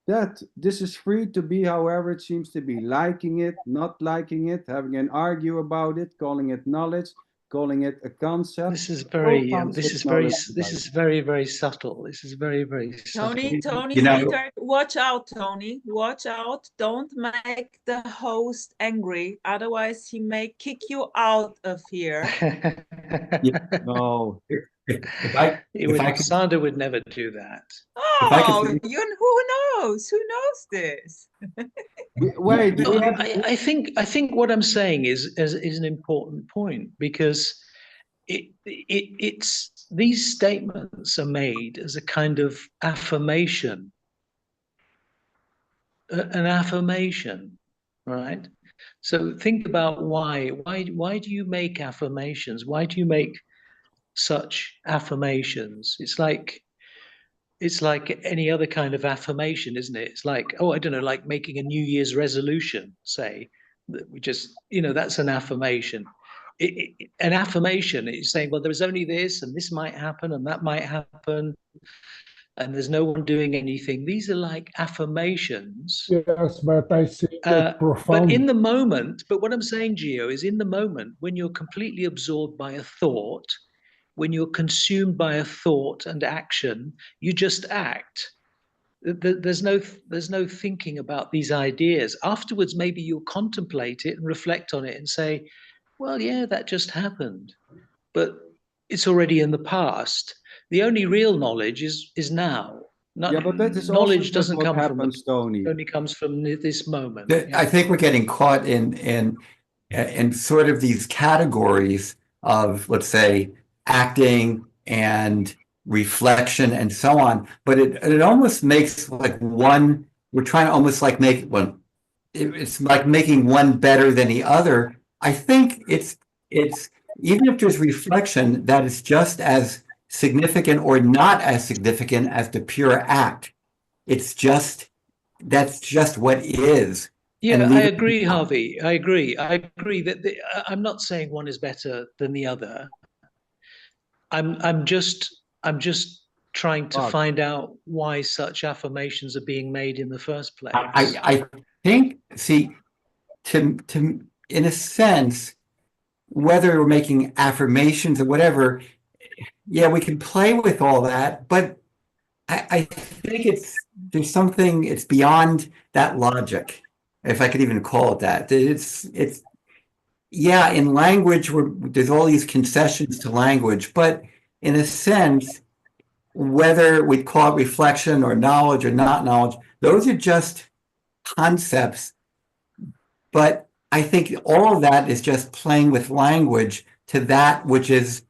[SPEAKER 1] that this is free to be however it seems to be, liking it, not liking it, having an argue about it, calling it knowledge, calling it a concept.
[SPEAKER 4] This is very, this is very, very subtle. This is very, very
[SPEAKER 5] Tony,
[SPEAKER 4] subtle.
[SPEAKER 5] Tony,
[SPEAKER 7] You know-
[SPEAKER 5] sweetheart, watch out, Tony. Watch out. Don't make the host angry. Otherwise, he may kick you out of here.
[SPEAKER 1] No.
[SPEAKER 4] Sander would never do that.
[SPEAKER 5] Oh, who knows? Who knows this?
[SPEAKER 1] Wait,
[SPEAKER 4] No, I think what I'm saying is an important point, because it's these statements are made as a kind of affirmation, an affirmation, right? So think about why do you make affirmations? Why do you make such affirmations? It's like any other kind of affirmation, isn't it? It's like, oh, I don't know, like making a New Year's resolution, say, that we just, that's an affirmation. An affirmation is saying, well, there's only this, and this might happen, and that might happen, and there's no one doing anything. These are like affirmations.
[SPEAKER 6] Yes, but I see that profound.
[SPEAKER 4] But in the moment, but what I'm saying, Gio, is in the moment when you're completely absorbed by a thought, when you're consumed by a thought and action, you just act. There's no thinking about these ideas. Afterwards, maybe you'll contemplate it and reflect on it and say, well, yeah, that just happened, but it's already in the past. The only real knowledge is now.
[SPEAKER 1] Yeah, but that is
[SPEAKER 4] knowledge
[SPEAKER 1] also
[SPEAKER 4] doesn't
[SPEAKER 1] what
[SPEAKER 4] come
[SPEAKER 1] happens,
[SPEAKER 4] from
[SPEAKER 1] Tony.
[SPEAKER 4] it only comes from this moment.
[SPEAKER 7] I think we're getting caught in sort of these categories of, let's say, acting and reflection and so on. But it almost makes like one, we're trying to almost like make one, it's like making one better than the other. I think it's even if there's reflection, that is just as significant or not as significant as the pure act. It's just, that's just what is.
[SPEAKER 4] Yeah, I agree, Harvey. I agree that I'm not saying one is better than the other. I'm just trying to find out why such affirmations are being made in the first place.
[SPEAKER 7] I think, see, to in a sense, whether we're making affirmations or whatever, yeah, we can play with all that, but I think there's something, it's beyond that logic, if I could even call it that. It's yeah, in language, there's all these concessions to language, but in a sense, whether we call it reflection or knowledge or not knowledge, those are just concepts. But I think all of that is just playing with language to that which is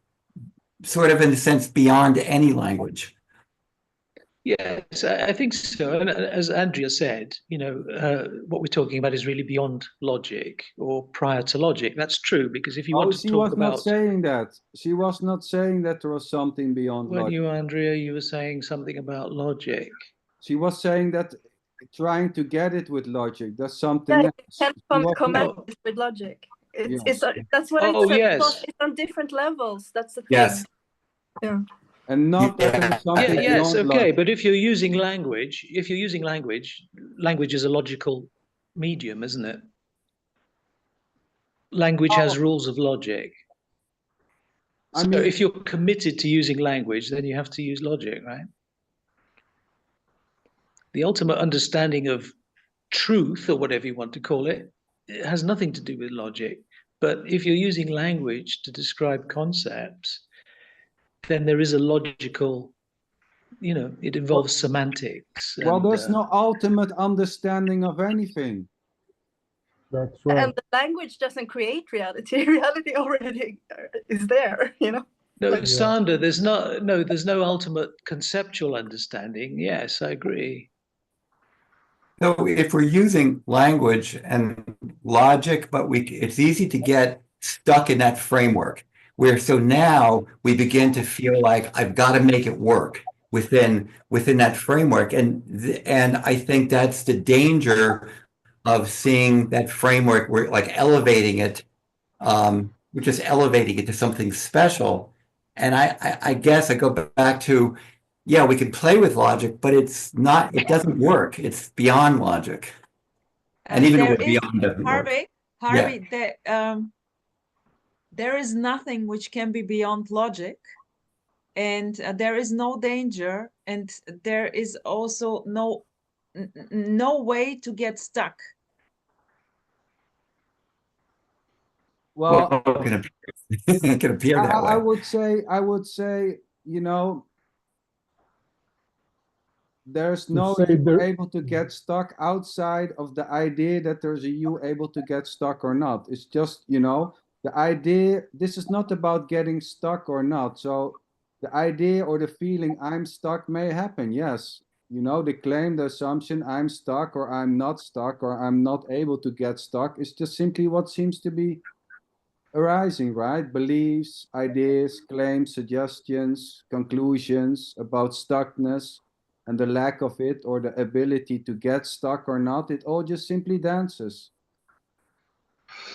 [SPEAKER 7] sort of, in a sense, beyond any language.
[SPEAKER 4] Yes, I think so. And as Andrea said, what we're talking about is really beyond logic or prior to logic. That's true, because if you want to
[SPEAKER 1] she
[SPEAKER 4] talk
[SPEAKER 1] was not
[SPEAKER 4] about,
[SPEAKER 1] saying that. She was not saying that there was something beyond
[SPEAKER 4] when
[SPEAKER 1] logic.
[SPEAKER 4] Andrea, you were saying something about logic.
[SPEAKER 1] She was saying that trying to get it with logic, that's something
[SPEAKER 3] Yeah,
[SPEAKER 1] else.
[SPEAKER 3] you can't come at it with logic. That's what I said.
[SPEAKER 4] Yes.
[SPEAKER 3] It's on different levels. That's the thing.
[SPEAKER 7] Yes.
[SPEAKER 3] Yeah.
[SPEAKER 1] And not that
[SPEAKER 7] Yeah.
[SPEAKER 1] there's something
[SPEAKER 4] Yes,
[SPEAKER 1] beyond
[SPEAKER 4] okay.
[SPEAKER 1] logic.
[SPEAKER 4] But if you're using language, language is a logical medium, isn't it? Language has rules of logic.
[SPEAKER 1] I
[SPEAKER 4] So
[SPEAKER 1] mean,
[SPEAKER 4] if you're committed to using language, then you have to use logic, right? The ultimate understanding of truth, or whatever you want to call it, it has nothing to do with logic. But if you're using language to describe concepts, then there is a logical, it involves semantics.
[SPEAKER 1] well,
[SPEAKER 4] And
[SPEAKER 1] there's no ultimate understanding of anything.
[SPEAKER 6] That's right.
[SPEAKER 3] And the language doesn't create reality. Reality already is there,
[SPEAKER 4] no, Sander, there's no ultimate conceptual understanding. Yes, I agree.
[SPEAKER 7] So if we're using language and logic, but it's easy to get stuck in that framework so now we begin to feel like I've got to make it work within that framework. And I think that's the danger of seeing that framework. We're like elevating it. We're just elevating it to something special. And I guess I go back to, yeah, we can play with logic, but it doesn't work. It's beyond logic. And even
[SPEAKER 5] there
[SPEAKER 7] with
[SPEAKER 5] is,
[SPEAKER 7] beyond doesn't work.
[SPEAKER 5] Harvey, there is nothing which can be beyond logic, and there is no danger, and there is also no way to get stuck.
[SPEAKER 7] Well, it can appear that way.
[SPEAKER 1] I would say, there's no you able to get stuck outside of the idea that there's a you able to get stuck or not. It's just, the idea, this is not about getting stuck or not. So the idea or the feeling I'm stuck may happen, yes. The claim, the assumption I'm stuck or I'm not stuck or I'm not able to get stuck is just simply what seems to be arising, right? Beliefs, ideas, claims, suggestions, conclusions about stuckness and the lack of it or the ability to get stuck or not. It all just simply dances.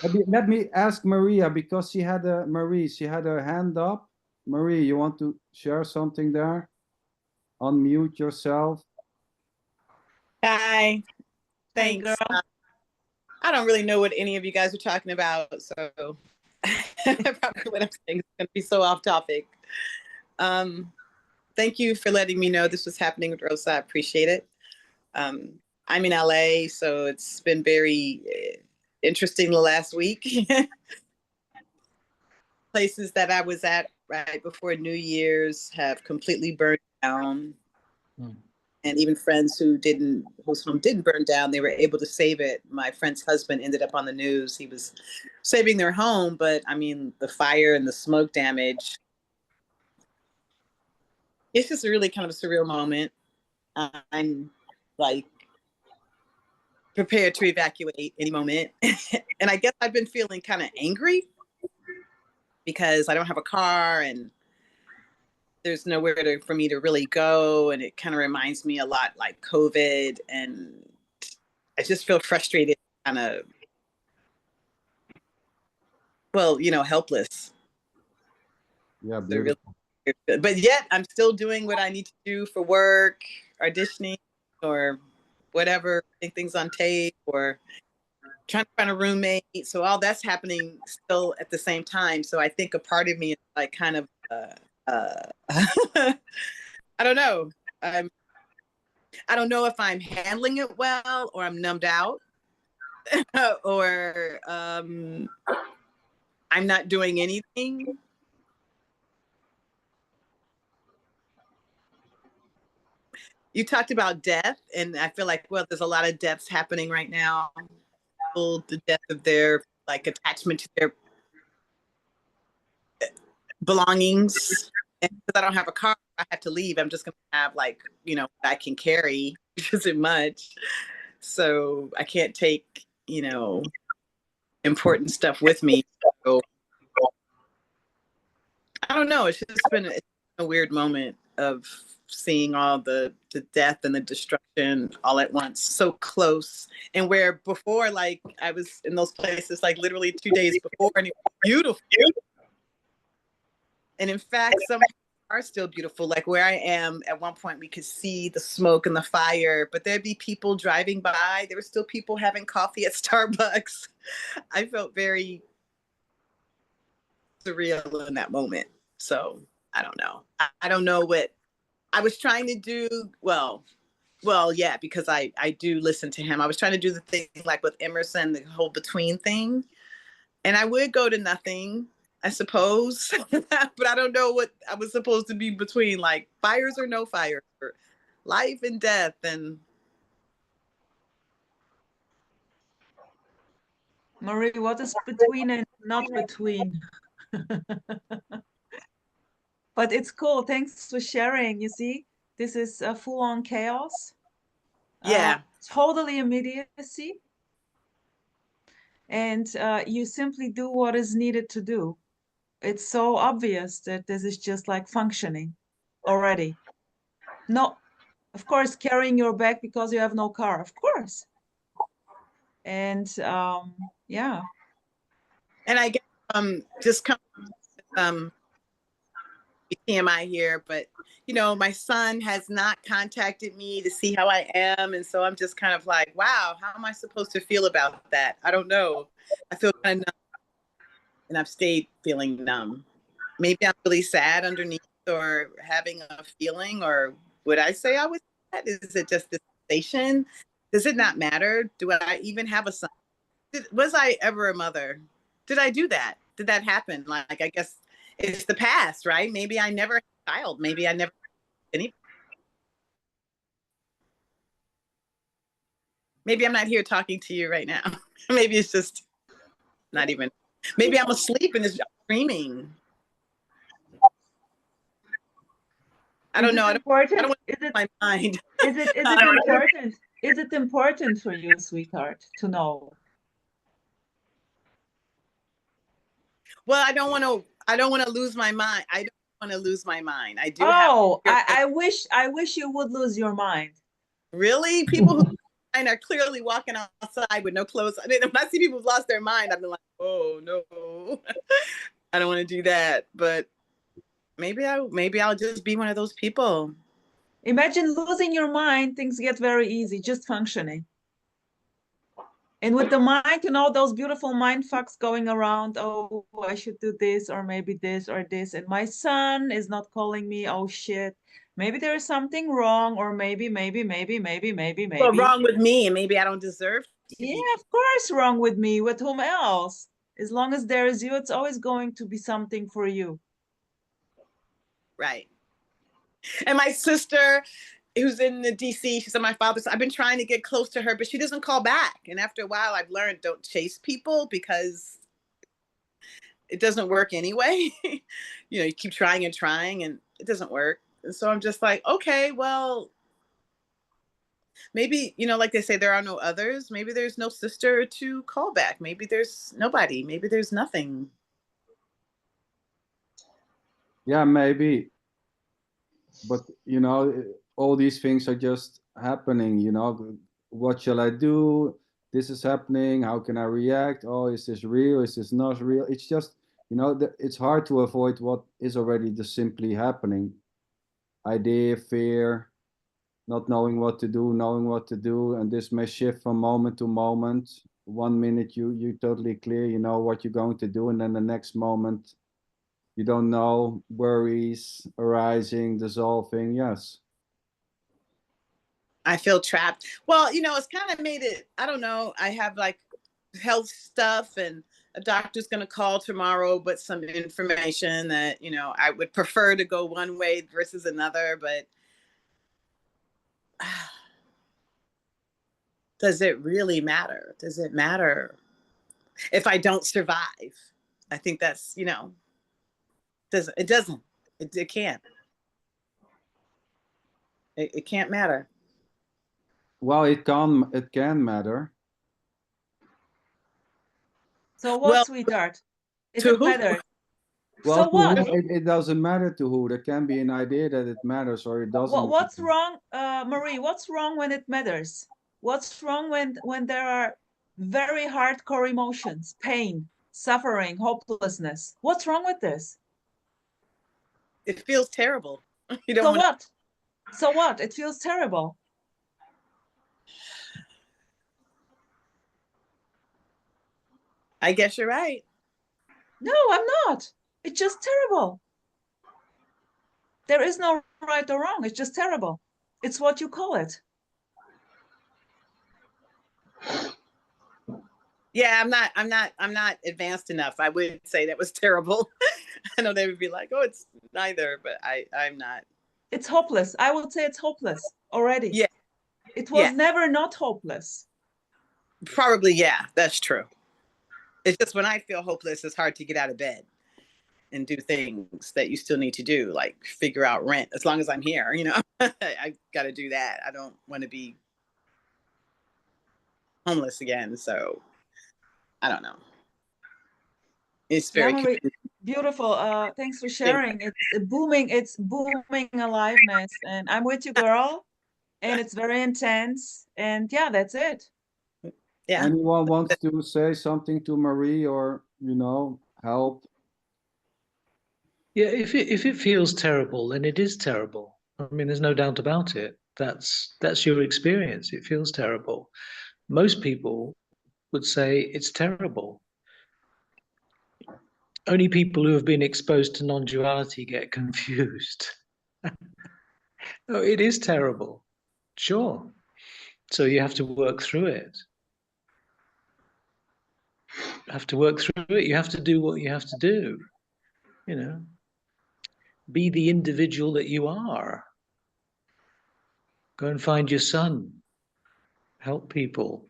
[SPEAKER 1] Let me ask Maria, because she had her hand up. Marie, you want to share something there? Unmute yourself.
[SPEAKER 9] Hi. Thanks.
[SPEAKER 5] Hi, girl.
[SPEAKER 9] I don't really know what any of you guys are talking about, so probably what I'm saying is going to be so off topic. Thank you for letting me know this was happening with Rosa. I appreciate it. I'm in LA, so it's been very interesting the last week. Places that I was at right before New Year's have completely burned down. And even friends whose home didn't burn down, they were able to save it. My friend's husband ended up on the news. He was saving their home, but I mean, the fire and the smoke damage. It's just really kind of a surreal moment. I'm like prepared to evacuate any moment. And I guess I've been feeling kind of angry because I don't have a car and there's nowhere for me to really go. And it kind of reminds me a lot like COVID. And I just feel frustrated, kind of, helpless.
[SPEAKER 1] Yeah, beautiful.
[SPEAKER 9] But yet I'm still doing what I need to do for work, auditioning or whatever, putting things on tape or trying to find a roommate. So all that's happening still at the same time. So I think a part of me is like kind of I don't know. I don't know if I'm handling it well, or I'm numbed out, or I'm not doing anything. You talked about death, and I feel like, well, there's a lot of deaths happening right now. The death of their like attachment to their belongings. And because I don't have a car, I have to leave. I'm just gonna have like, you know, I can carry, which isn't much. So I can't take, you know, important stuff with me. So I don't know. It's just been a weird moment of seeing all the death and the destruction all at once, so close. And where before, like I was in those places like literally 2 days before, and it was beautiful. And in fact, some are still beautiful. Like where I am, at one point we could see the smoke and the fire, but there'd be people driving by. There were still people having coffee at Starbucks. I felt very surreal in that moment. So I don't know. I don't know what I was trying to do. Well, yeah, because I do listen to him. I was trying to do the thing like with Emerson, the whole between thing. And I would go to nothing, I suppose. But I don't know what I was supposed to be between, like fires or no fires, or life and death. And
[SPEAKER 5] Marie, what is between and not between? But it's cool. Thanks for sharing. You see, this is a full-on chaos.
[SPEAKER 9] yeah.
[SPEAKER 5] Totally immediacy. And you simply do what is needed to do. It's so obvious that this is just like functioning already. No, of course, carrying your bag because you have no car, of course. And yeah.
[SPEAKER 9] And I guess just come TMI here, but you know, my son has not contacted me to see how I am, and so I'm just kind of like, wow, how am I supposed to feel about that? I don't know. I feel kind of numb, and I've stayed feeling numb. Maybe I'm really sad underneath, or having a feeling, or would I say I was sad? Is it just this sensation? Does it not matter? Do I even have a son? Was I ever a mother? Did I do that? Did that happen? Like, I guess it's the past, right? Maybe I never had a child. Maybe I never any. Maybe I'm not here talking to you right now. Maybe it's just not even. Maybe I'm asleep and it's dreaming. I don't know. I don't want to my mind.
[SPEAKER 5] Is it important? Is it important for you, sweetheart, to know?
[SPEAKER 9] Well, I don't want to lose my mind. I don't want to lose my mind. I do.
[SPEAKER 5] Oh, I wish you would lose your mind.
[SPEAKER 9] Really? People who are clearly walking outside with no clothes. I mean, if I see people who've lost their mind, I've been like, oh no, I don't want to do that. But maybe I'll just be one of those people.
[SPEAKER 5] Imagine losing your mind. Things get very easy, just functioning. And with the mind, you know, those beautiful mind fucks going around. Oh, I should do this, or maybe this or this. And my son is not calling me. Oh shit. Maybe there is something wrong, or maybe.
[SPEAKER 9] Well, wrong with me, and maybe I don't deserve to
[SPEAKER 5] Yeah,
[SPEAKER 9] be.
[SPEAKER 5] of course, wrong with me. With whom else? As long as there is you, it's always going to be something for you.
[SPEAKER 9] Right. And my sister, who's in the DC, she's on my father's. I've been trying to get close to her, but she doesn't call back. And after a while, I've learned don't chase people because it doesn't work anyway. You know, you keep trying and trying, and it doesn't work. And so I'm just like, okay, well, maybe, you know, like they say, there are no others. Maybe there's no sister to call back. Maybe there's nobody. Maybe there's nothing.
[SPEAKER 1] Yeah, maybe. But you know, all these things are just happening. You know, what shall I do? This is happening. How can I react? Oh, is this real? Is this not real? It's just, you know, it's hard to avoid what is already just simply happening. Idea, fear, not knowing what to do, knowing what to do, and this may shift from moment to moment. 1 minute you totally clear, you know what you're going to do, and then the next moment You don't know worries arising, dissolving. Yes.
[SPEAKER 9] I feel trapped. Well, you know, it's kind of made it, I don't know. I have like health stuff, and a doctor's going to call tomorrow, but some information that, you know, I would prefer to go one way versus another. But does it really matter? Does it matter if I don't survive? I think that's, you know, it doesn't. It can't. It can't matter.
[SPEAKER 1] Well, it can matter.
[SPEAKER 5] So what,
[SPEAKER 9] Well,
[SPEAKER 5] sweetheart? If
[SPEAKER 9] to
[SPEAKER 5] it
[SPEAKER 9] who?
[SPEAKER 5] matters.
[SPEAKER 1] Well,
[SPEAKER 5] So what?
[SPEAKER 1] it doesn't matter to who. There can be an idea that it matters or it doesn't.
[SPEAKER 5] What's wrong, Marie? What's wrong when it matters? What's wrong when there are very hardcore emotions, pain, suffering, hopelessness? What's wrong with this?
[SPEAKER 9] It feels terrible. You don't
[SPEAKER 5] So
[SPEAKER 9] want
[SPEAKER 5] what? So what? It feels terrible.
[SPEAKER 9] I guess you're right.
[SPEAKER 5] No, I'm not. It's just terrible. There is no right or wrong. It's just terrible. It's what you call it.
[SPEAKER 9] Yeah, I'm not advanced enough. I would say that was terrible. I know they would be like, oh, it's neither, but I'm not.
[SPEAKER 5] It's hopeless. I would say it's hopeless already.
[SPEAKER 9] Yeah.
[SPEAKER 5] It was
[SPEAKER 9] Yeah.
[SPEAKER 5] never not hopeless.
[SPEAKER 9] Probably, yeah, that's true. It's just when I feel hopeless, it's hard to get out of bed and do things that you still need to do, like figure out rent. As long as I'm here, you know, I got to do that. I don't want to be homeless again. So I don't know. It's very
[SPEAKER 5] Marie, beautiful. Thanks for sharing. It's booming aliveness, and I'm with you, girl. And it's very intense. And yeah, that's it.
[SPEAKER 9] Yeah.
[SPEAKER 1] Anyone wants to say something to Marie or, you know, help?
[SPEAKER 4] Yeah, if it feels terrible, then it is terrible. I mean, there's no doubt about it. That's your experience. It feels terrible. Most people would say it's terrible. Only people who have been exposed to non-duality get confused. Oh, it is terrible. Sure. So you have to work through it. You have to work through it. You have to do what you have to do. You know, be the individual that you are. Go and find your son. Help people.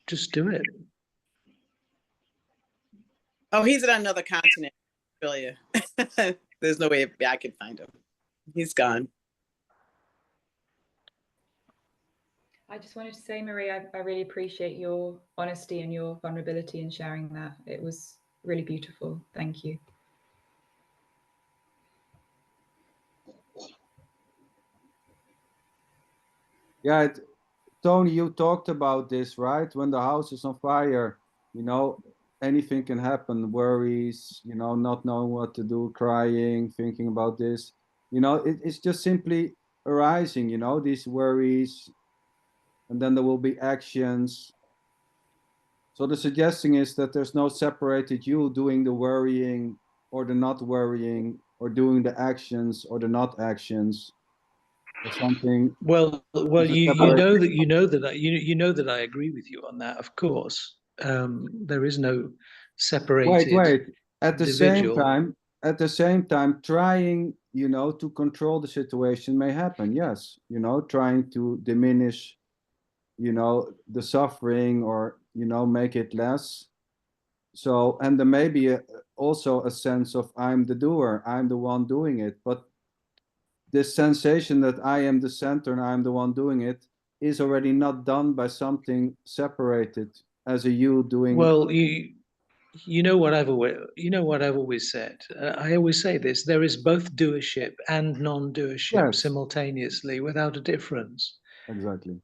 [SPEAKER 4] Just do it.
[SPEAKER 9] Oh, he's on another continent, Australia. There's no way I could find him. He's gone.
[SPEAKER 2] I just wanted to say, Marie, I really appreciate your honesty and your vulnerability in sharing that. It was really beautiful. Thank you.
[SPEAKER 1] Yeah, Tony, you talked about this, right? When the house is on fire, you know, anything can happen. Worries, you know, not knowing what to do, crying, thinking about this. You know, it's just simply arising, you know, these worries, and then there will be actions. So the suggestion is that there's no separated you doing the worrying or the not worrying or doing the actions or the not actions or something.
[SPEAKER 4] Well, you know that I agree with you on that. Of course, there is no separated.
[SPEAKER 1] Wait. At the
[SPEAKER 4] individual.
[SPEAKER 1] same time, trying, you know, to control the situation may happen. Yes, you know, trying to diminish, you know, the suffering or, you know, make it less. So, and there may be also a sense of I'm the doer, I'm the one doing it. But this sensation that I am the center and I'm the one doing it is already not done by something separated as a you doing.
[SPEAKER 4] Well, you know what I've always said. I always say this: there is both doership and non-doership
[SPEAKER 1] Yes.
[SPEAKER 4] simultaneously, without a difference.
[SPEAKER 1] Exactly.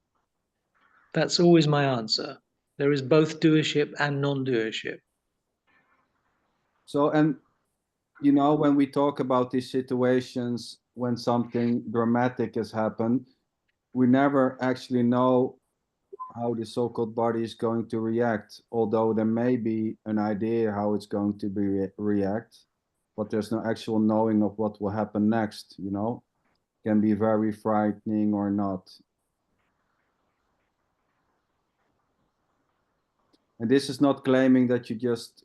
[SPEAKER 4] That's always my answer. There is both doership and non-doership.
[SPEAKER 1] So, and you know, when we talk about these situations, when something dramatic has happened, we never actually know how the so-called body is going to react, although there may be an idea how it's going to be react, but there's no actual knowing of what will happen next, you know. Can be very frightening or not. And this is not claiming that you just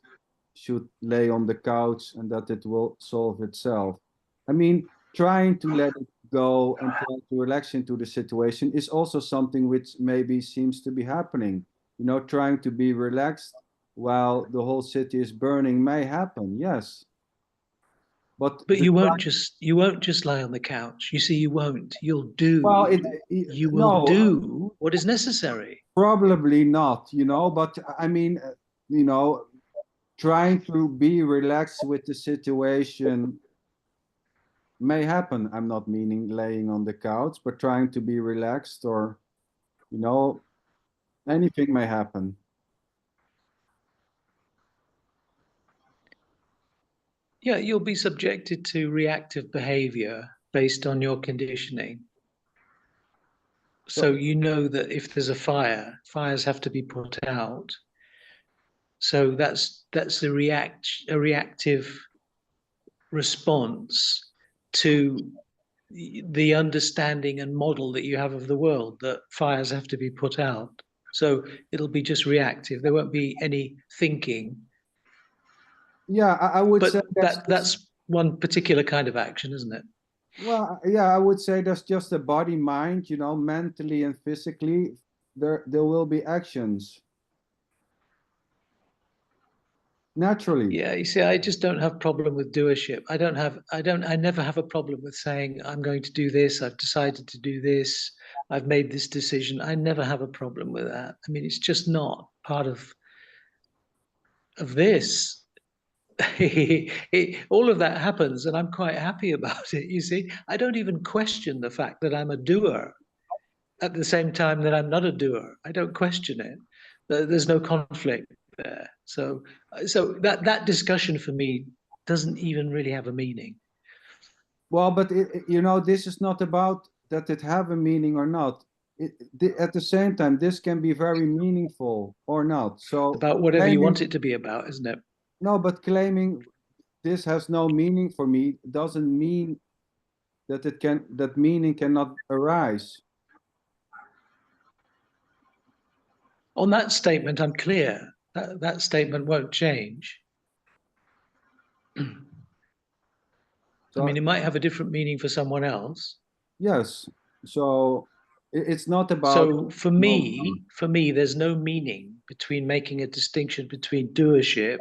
[SPEAKER 1] should lay on the couch and that it will solve itself. I mean, trying to let it go and trying to relax into the situation is also something which maybe seems to be happening. You know, trying to be relaxed while the whole city is burning may happen, yes. But
[SPEAKER 4] you won't just lie on the couch. You see, you won't. You'll do.
[SPEAKER 1] Well,
[SPEAKER 4] you will do what is necessary.
[SPEAKER 1] Probably not, you know. But I mean, you know, trying to be relaxed with the situation may happen. I'm not meaning laying on the couch, but trying to be relaxed, or, you know, anything may happen.
[SPEAKER 4] Yeah, you'll be subjected to reactive behavior based on your conditioning. So you know that if there's a fire, fires have to be put out. So that's a reactive response to the understanding and model that you have of the world, that fires have to be put out. So it'll be just reactive. There won't be any thinking.
[SPEAKER 1] Yeah, I would say
[SPEAKER 4] that's one particular kind of action, isn't it?
[SPEAKER 1] Well, yeah, I would say that's just the body mind, you know, mentally and physically, there will be actions. Naturally.
[SPEAKER 4] Yeah, you see, I just don't have problem with doership. I never have a problem with saying, I'm going to do this, I've decided to do this, I've made this decision. I never have a problem with that. I mean, it's just not part of this. All of that happens, and I'm quite happy about it. You see, I don't even question the fact that I'm a doer at the same time that I'm not a doer. I don't question it. There's no conflict there. So that discussion for me doesn't even really have a meaning.
[SPEAKER 1] Well, but you know, this is not about that it have a meaning or not. At the same time, this can be very meaningful or not. So
[SPEAKER 4] about whatever you want it to be about, isn't it?
[SPEAKER 1] No, but claiming this has no meaning for me doesn't mean that that meaning cannot arise.
[SPEAKER 4] On that statement, I'm clear. That statement won't change. So, I mean, it might have a different meaning for someone else.
[SPEAKER 1] Yes. So it's not about.
[SPEAKER 4] So for me, there's no meaning between making a distinction between doership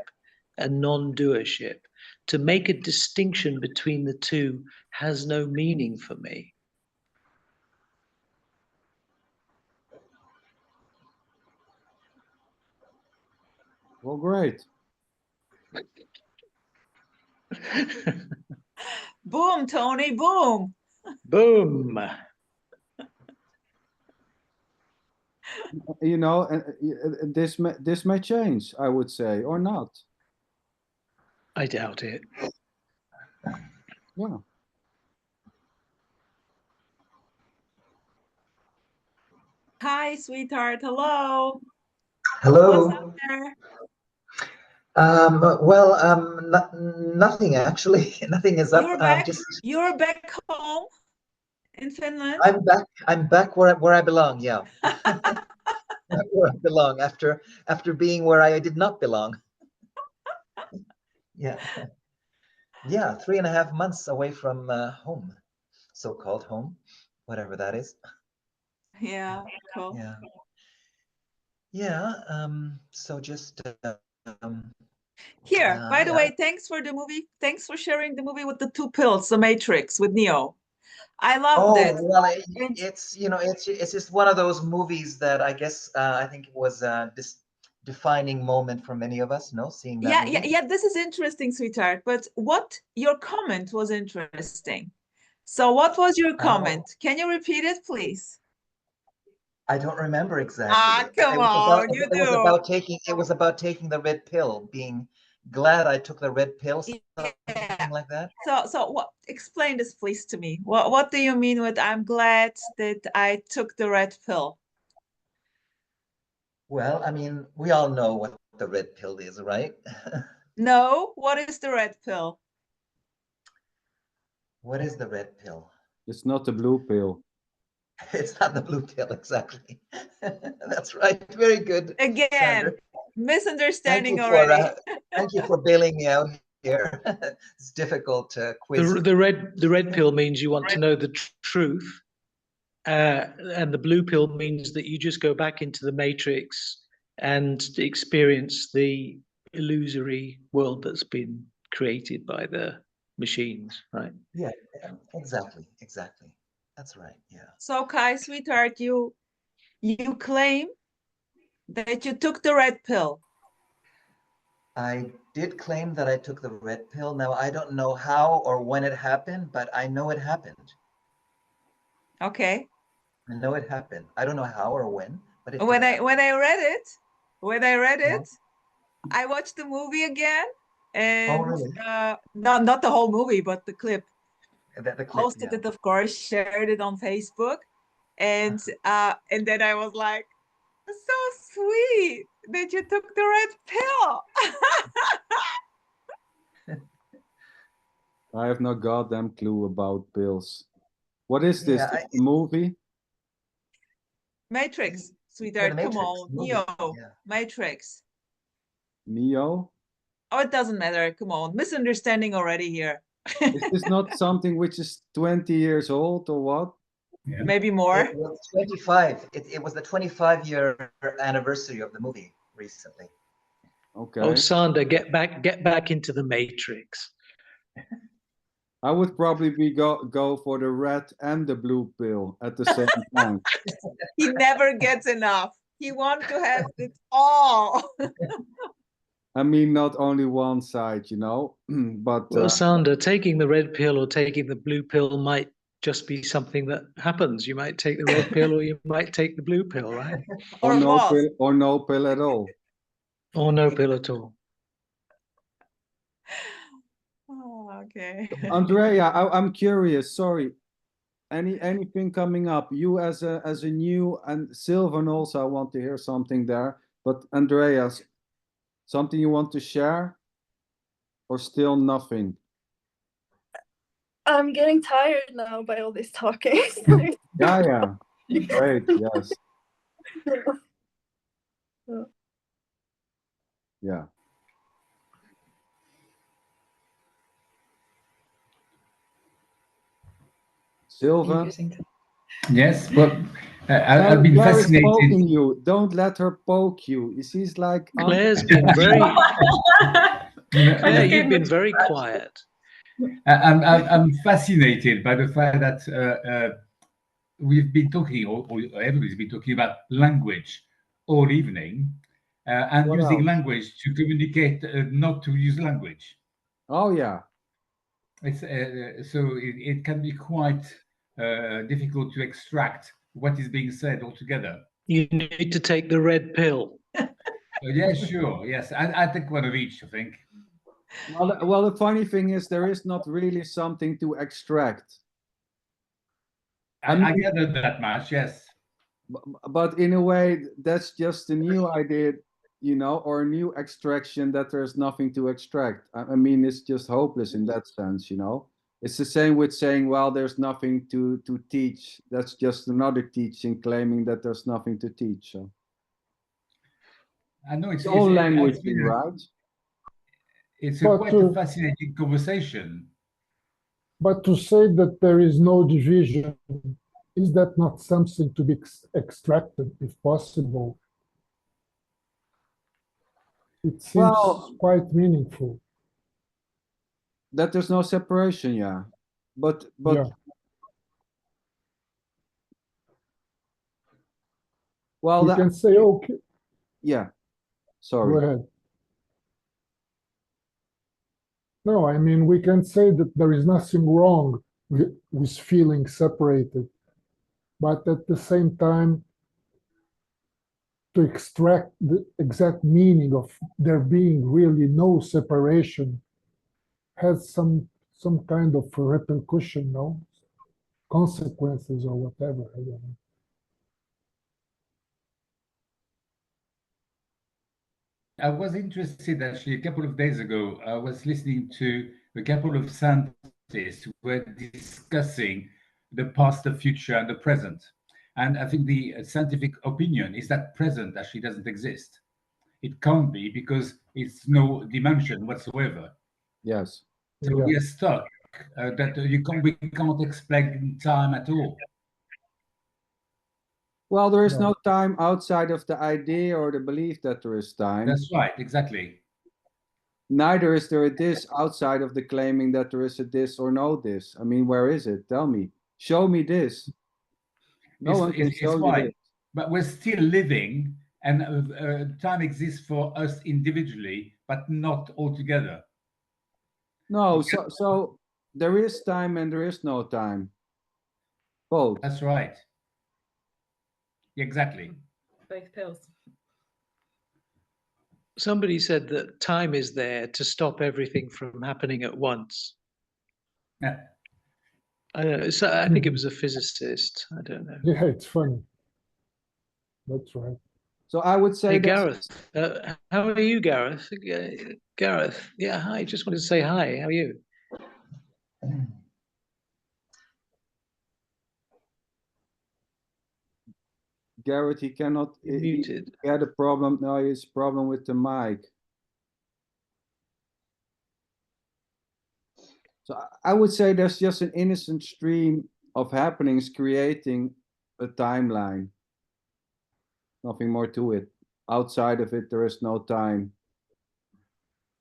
[SPEAKER 4] and non-doership. To make a distinction between the two has no meaning for me.
[SPEAKER 1] Well, great.
[SPEAKER 5] Boom, Tony, boom.
[SPEAKER 4] Boom.
[SPEAKER 1] You know, this may change, I would say, or not.
[SPEAKER 4] I doubt it.
[SPEAKER 1] Yeah.
[SPEAKER 5] Hi, sweetheart. Hello.
[SPEAKER 10] Hello.
[SPEAKER 5] What's up there?
[SPEAKER 10] Nothing actually. Nothing is up.
[SPEAKER 5] You're back home in Finland.
[SPEAKER 10] I'm back where I belong. Yeah, where I belong after being where I did not belong. Yeah, 3.5 months away from home, so-called home, whatever that is.
[SPEAKER 5] Yeah, cool.
[SPEAKER 10] Yeah. So just.
[SPEAKER 5] Here, by the way, thanks for the movie. Thanks for sharing the movie with the 2 pills, The Matrix with Neo. I love that.
[SPEAKER 10] Well, it's it's just one of those movies that I guess I think it was this defining moment for many of us. No, seeing that.
[SPEAKER 5] Yeah. This is interesting, sweetheart. But your comment was interesting. So, what was your comment? Can you repeat it, please?
[SPEAKER 10] I don't remember exactly.
[SPEAKER 5] Come on, you do.
[SPEAKER 10] It was about taking the red pill, being glad I took the red pill, something like that.
[SPEAKER 5] So what? Explain this, please, to me. What do you mean with "I'm glad that I took the red pill"?
[SPEAKER 10] Well, I mean, we all know what the red pill is, right?
[SPEAKER 5] No, what is the red pill?
[SPEAKER 10] What is the red pill?
[SPEAKER 1] It's not the blue pill.
[SPEAKER 10] It's not the blue pill, exactly. That's right. Very good.
[SPEAKER 5] Again,
[SPEAKER 10] Sander.
[SPEAKER 5] misunderstanding already.
[SPEAKER 10] Thank you for bailing me out here. It's difficult to quiz.
[SPEAKER 4] The red pill means you want to know the truth, and the blue pill means that you just go back into the matrix and experience the illusory world that's been created by the machines, right?
[SPEAKER 10] Yeah, exactly. That's right. Yeah.
[SPEAKER 5] So Kai, sweetheart, you claim that you took the red pill.
[SPEAKER 10] I did claim that I took the red pill. Now, I don't know how or when it happened, but I know it happened.
[SPEAKER 5] Okay.
[SPEAKER 10] I know it happened. I don't know how or when, but it
[SPEAKER 5] When
[SPEAKER 10] did
[SPEAKER 5] I
[SPEAKER 10] happen.
[SPEAKER 5] read it,
[SPEAKER 10] Yeah.
[SPEAKER 5] I watched the movie again, and
[SPEAKER 10] really?
[SPEAKER 5] not the whole movie, but the clip.
[SPEAKER 10] The clip,
[SPEAKER 5] Posted
[SPEAKER 10] yeah.
[SPEAKER 5] it, of course, shared it on Facebook, and then I was like, so sweet that you took the red pill.
[SPEAKER 1] I have no goddamn clue about pills. What is this?
[SPEAKER 10] Yeah,
[SPEAKER 1] This movie?
[SPEAKER 5] Matrix, sweetheart,
[SPEAKER 10] the
[SPEAKER 5] come
[SPEAKER 10] Matrix
[SPEAKER 5] on,
[SPEAKER 10] movie,
[SPEAKER 5] Neo,
[SPEAKER 10] yeah.
[SPEAKER 5] Matrix.
[SPEAKER 1] Neo?
[SPEAKER 5] Oh, it doesn't matter. Come on, misunderstanding already here.
[SPEAKER 1] Is this not something which is 20 years old or what?
[SPEAKER 8] Yeah.
[SPEAKER 5] Maybe more.
[SPEAKER 10] It was 25. It was the 25-year anniversary of the movie recently.
[SPEAKER 1] Okay.
[SPEAKER 4] Oh, Sander, get back into the matrix.
[SPEAKER 1] I would probably go for the red and the blue pill at the same time.
[SPEAKER 5] He never gets enough. He wants to have it all.
[SPEAKER 1] I mean, not only one side, you know, but
[SPEAKER 4] Well, Sander, taking the red pill or taking the blue pill might just be something that happens. You might take the red pill or you might take the blue pill, right?
[SPEAKER 1] or no
[SPEAKER 5] both.
[SPEAKER 1] pill, or no pill at all.
[SPEAKER 4] Or no pill at all.
[SPEAKER 5] Oh, okay.
[SPEAKER 1] Andrea, I'm curious. Sorry, anything coming up? You as a new, and Sylvan also, I want to hear something there. But Andreas, something you want to share, or still nothing?
[SPEAKER 3] I'm getting tired now by all this talking.
[SPEAKER 1] Yeah. Great. Yes. Yeah. Sylvan?
[SPEAKER 8] Yes, well, I've been
[SPEAKER 1] Claire is
[SPEAKER 8] fascinated.
[SPEAKER 1] poking you. Don't let her poke you. She's like
[SPEAKER 4] Claire's been very. Claire, you've been very quiet.
[SPEAKER 8] I'm fascinated by the fact that we've been talking, or everybody's been talking about language all evening, and
[SPEAKER 1] What
[SPEAKER 8] using
[SPEAKER 1] else?
[SPEAKER 8] language to communicate, not to use language.
[SPEAKER 1] Oh yeah.
[SPEAKER 8] It's so it can be quite difficult to extract what is being said altogether.
[SPEAKER 4] You need to take the red pill.
[SPEAKER 8] Yes, sure. Yes, I take one of each, I think.
[SPEAKER 1] Well, the funny thing is, there is not really something to extract.
[SPEAKER 8] I gathered that much, yes.
[SPEAKER 1] But in a way, that's just a new idea, you know, or a new extraction that there's nothing to extract. I mean, it's just hopeless in that sense, you know. It's the same with saying, well, there's nothing to teach. That's just another teaching claiming that there's nothing to teach. So.
[SPEAKER 8] I know
[SPEAKER 1] It's all language, right?
[SPEAKER 8] It's
[SPEAKER 6] But
[SPEAKER 8] quite a fascinating conversation.
[SPEAKER 6] But to say that there is no division, is that not something to be extracted, if possible? It seems quite meaningful.
[SPEAKER 1] That there's no separation, yeah. But
[SPEAKER 6] Yeah.
[SPEAKER 1] Well,
[SPEAKER 6] we can say, okay.
[SPEAKER 1] Yeah. Sorry.
[SPEAKER 6] Go ahead. No, I mean, we can say that there is nothing wrong with feeling separated, but at the same time, to extract the exact meaning of there being really no separation has some kind of repercussion, no? Consequences or whatever, I don't know.
[SPEAKER 8] I was interested actually a couple of days ago. I was listening to a couple of scientists who were discussing the past, the future, and the present. And I think the scientific opinion is that present actually doesn't exist. It can't be because it's no dimension whatsoever.
[SPEAKER 1] Yes.
[SPEAKER 8] So we are stuck. We can't explain time at all.
[SPEAKER 1] Well, there is no time outside of the idea or the belief that there is time.
[SPEAKER 8] That's right, exactly.
[SPEAKER 1] Neither is there a this outside of the claiming that there is a this or no this. I mean, where is it? Tell me. Show me this. No one can show you this.
[SPEAKER 8] But we're still living, and time exists for us individually, but not altogether.
[SPEAKER 1] No, so there is time and there is no time. Both.
[SPEAKER 8] That's right. Exactly.
[SPEAKER 2] Both pills.
[SPEAKER 4] Somebody said that time is there to stop everything from happening at once.
[SPEAKER 8] Yeah.
[SPEAKER 4] I don't know. So I think it was a physicist. I don't know.
[SPEAKER 6] Yeah, it's funny. That's right.
[SPEAKER 1] So I would say
[SPEAKER 4] Hey,
[SPEAKER 1] that's-
[SPEAKER 4] Gareth. How are you, Gareth? Gareth. Yeah, hi. Just wanted to say hi. How are you?
[SPEAKER 1] Garrett, he cannot.
[SPEAKER 4] Muted.
[SPEAKER 1] He had a problem. No, he has a problem with the mic. So I would say there's just an innocent stream of happenings creating a timeline. Nothing more to it. Outside of it, there is no time.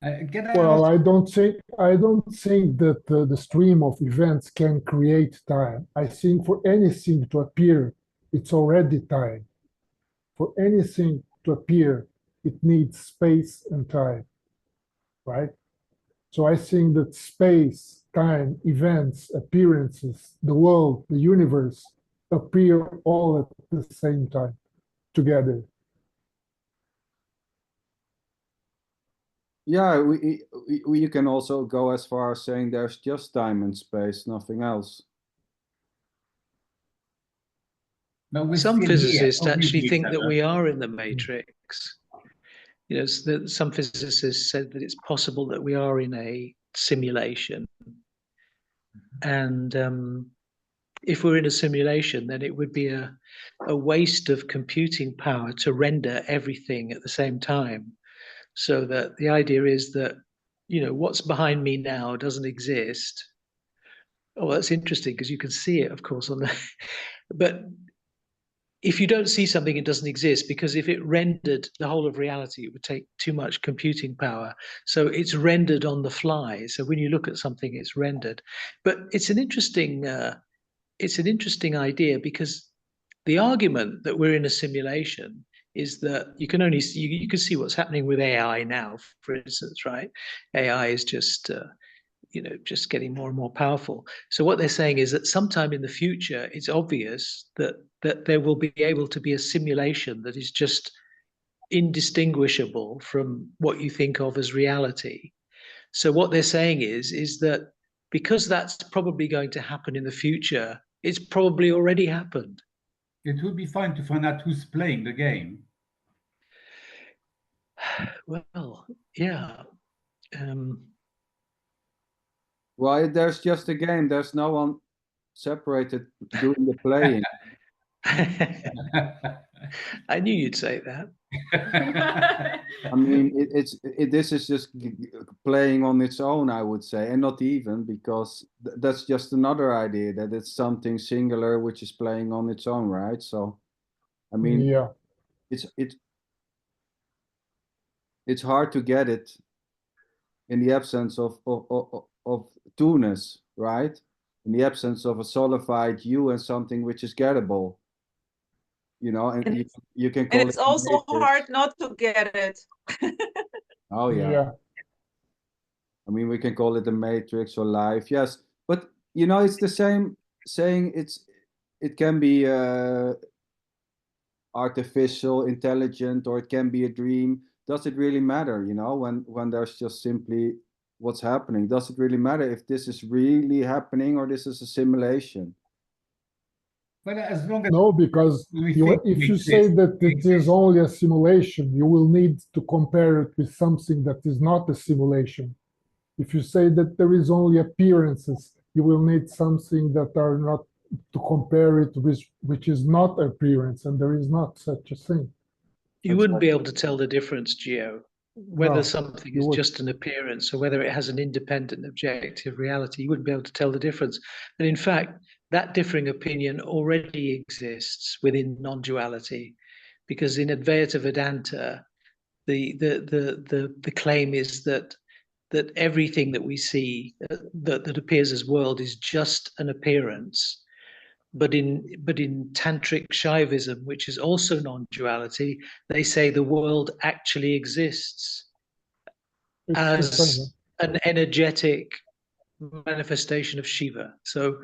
[SPEAKER 6] Well, I don't think that the stream of events can create time. I think for anything to appear, it's already time. For anything to appear, it needs space and time, right? So I think that space, time, events, appearances, the world, the universe appear all at the same time together.
[SPEAKER 1] Yeah, you can also go as far as saying there's just time and space, nothing else.
[SPEAKER 4] Some physicists actually think that we are in the matrix. You know, some physicists said that it's possible that we are in a simulation. And if we're in a simulation, then it would be a waste of computing power to render everything at the same time. So that the idea is that, you know, what's behind me now doesn't exist. Oh, that's interesting because you can see it, of course, on the. But if you don't see something, it doesn't exist, because if it rendered the whole of reality, it would take too much computing power. So it's rendered on the fly. So when you look at something, it's rendered. But it's an interesting idea, because the argument that we're in a simulation is that you can only see, you can see what's happening with AI now, for instance, right? AI is just just getting more and more powerful. So what they're saying is that sometime in the future, it's obvious that there will be able to be a simulation that is just indistinguishable from what you think of as reality. So what they're saying is that because that's probably going to happen in the future, it's probably already happened.
[SPEAKER 8] It would be fine to find out who's playing the game.
[SPEAKER 4] Well, yeah.
[SPEAKER 1] Well, there's just a game. There's no one separated doing the playing.
[SPEAKER 4] I knew you'd say that.
[SPEAKER 1] I mean, this is just playing on its own, I would say, and not even, because that's just another idea that it's something singular which is playing on its own, right? So, I mean,
[SPEAKER 6] yeah,
[SPEAKER 1] it's hard to get it in the absence of two-ness, right? In the absence of a solidified you and something which is gettable. You know, and you can call
[SPEAKER 5] and it's
[SPEAKER 1] it
[SPEAKER 5] also
[SPEAKER 1] matrix.
[SPEAKER 5] hard not to get it.
[SPEAKER 1] Oh yeah. I mean, we can call it the matrix or life, yes, but you know, it's the same saying. It can be artificial, intelligent, or it can be a dream. Does it really matter? You know, when there's just simply what's happening. Does it really matter if this is really happening or this is a simulation?
[SPEAKER 8] Well, as long as
[SPEAKER 6] No, because
[SPEAKER 8] we think
[SPEAKER 6] if
[SPEAKER 8] we
[SPEAKER 6] you say
[SPEAKER 8] exist,
[SPEAKER 6] that
[SPEAKER 8] we
[SPEAKER 6] it is only a simulation, you will need to compare it with something that is not a simulation. If you say that there is only appearances, you will need something that are not to compare it with, which is not appearance, and there is not such a thing.
[SPEAKER 4] You wouldn't be able to tell the difference, Gio, whether
[SPEAKER 6] No,
[SPEAKER 4] something
[SPEAKER 6] you
[SPEAKER 4] is
[SPEAKER 6] would.
[SPEAKER 4] just an appearance or whether it has an independent objective reality. You wouldn't be able to tell the difference. And in fact, that differing opinion already exists within non-duality, because in Advaita Vedanta, the claim is that everything that we see that appears as world is just an appearance. But in tantric Shaivism, which is also non-duality, they say the world actually exists
[SPEAKER 6] It's the
[SPEAKER 4] as
[SPEAKER 6] same.
[SPEAKER 4] an energetic manifestation of Shiva. So,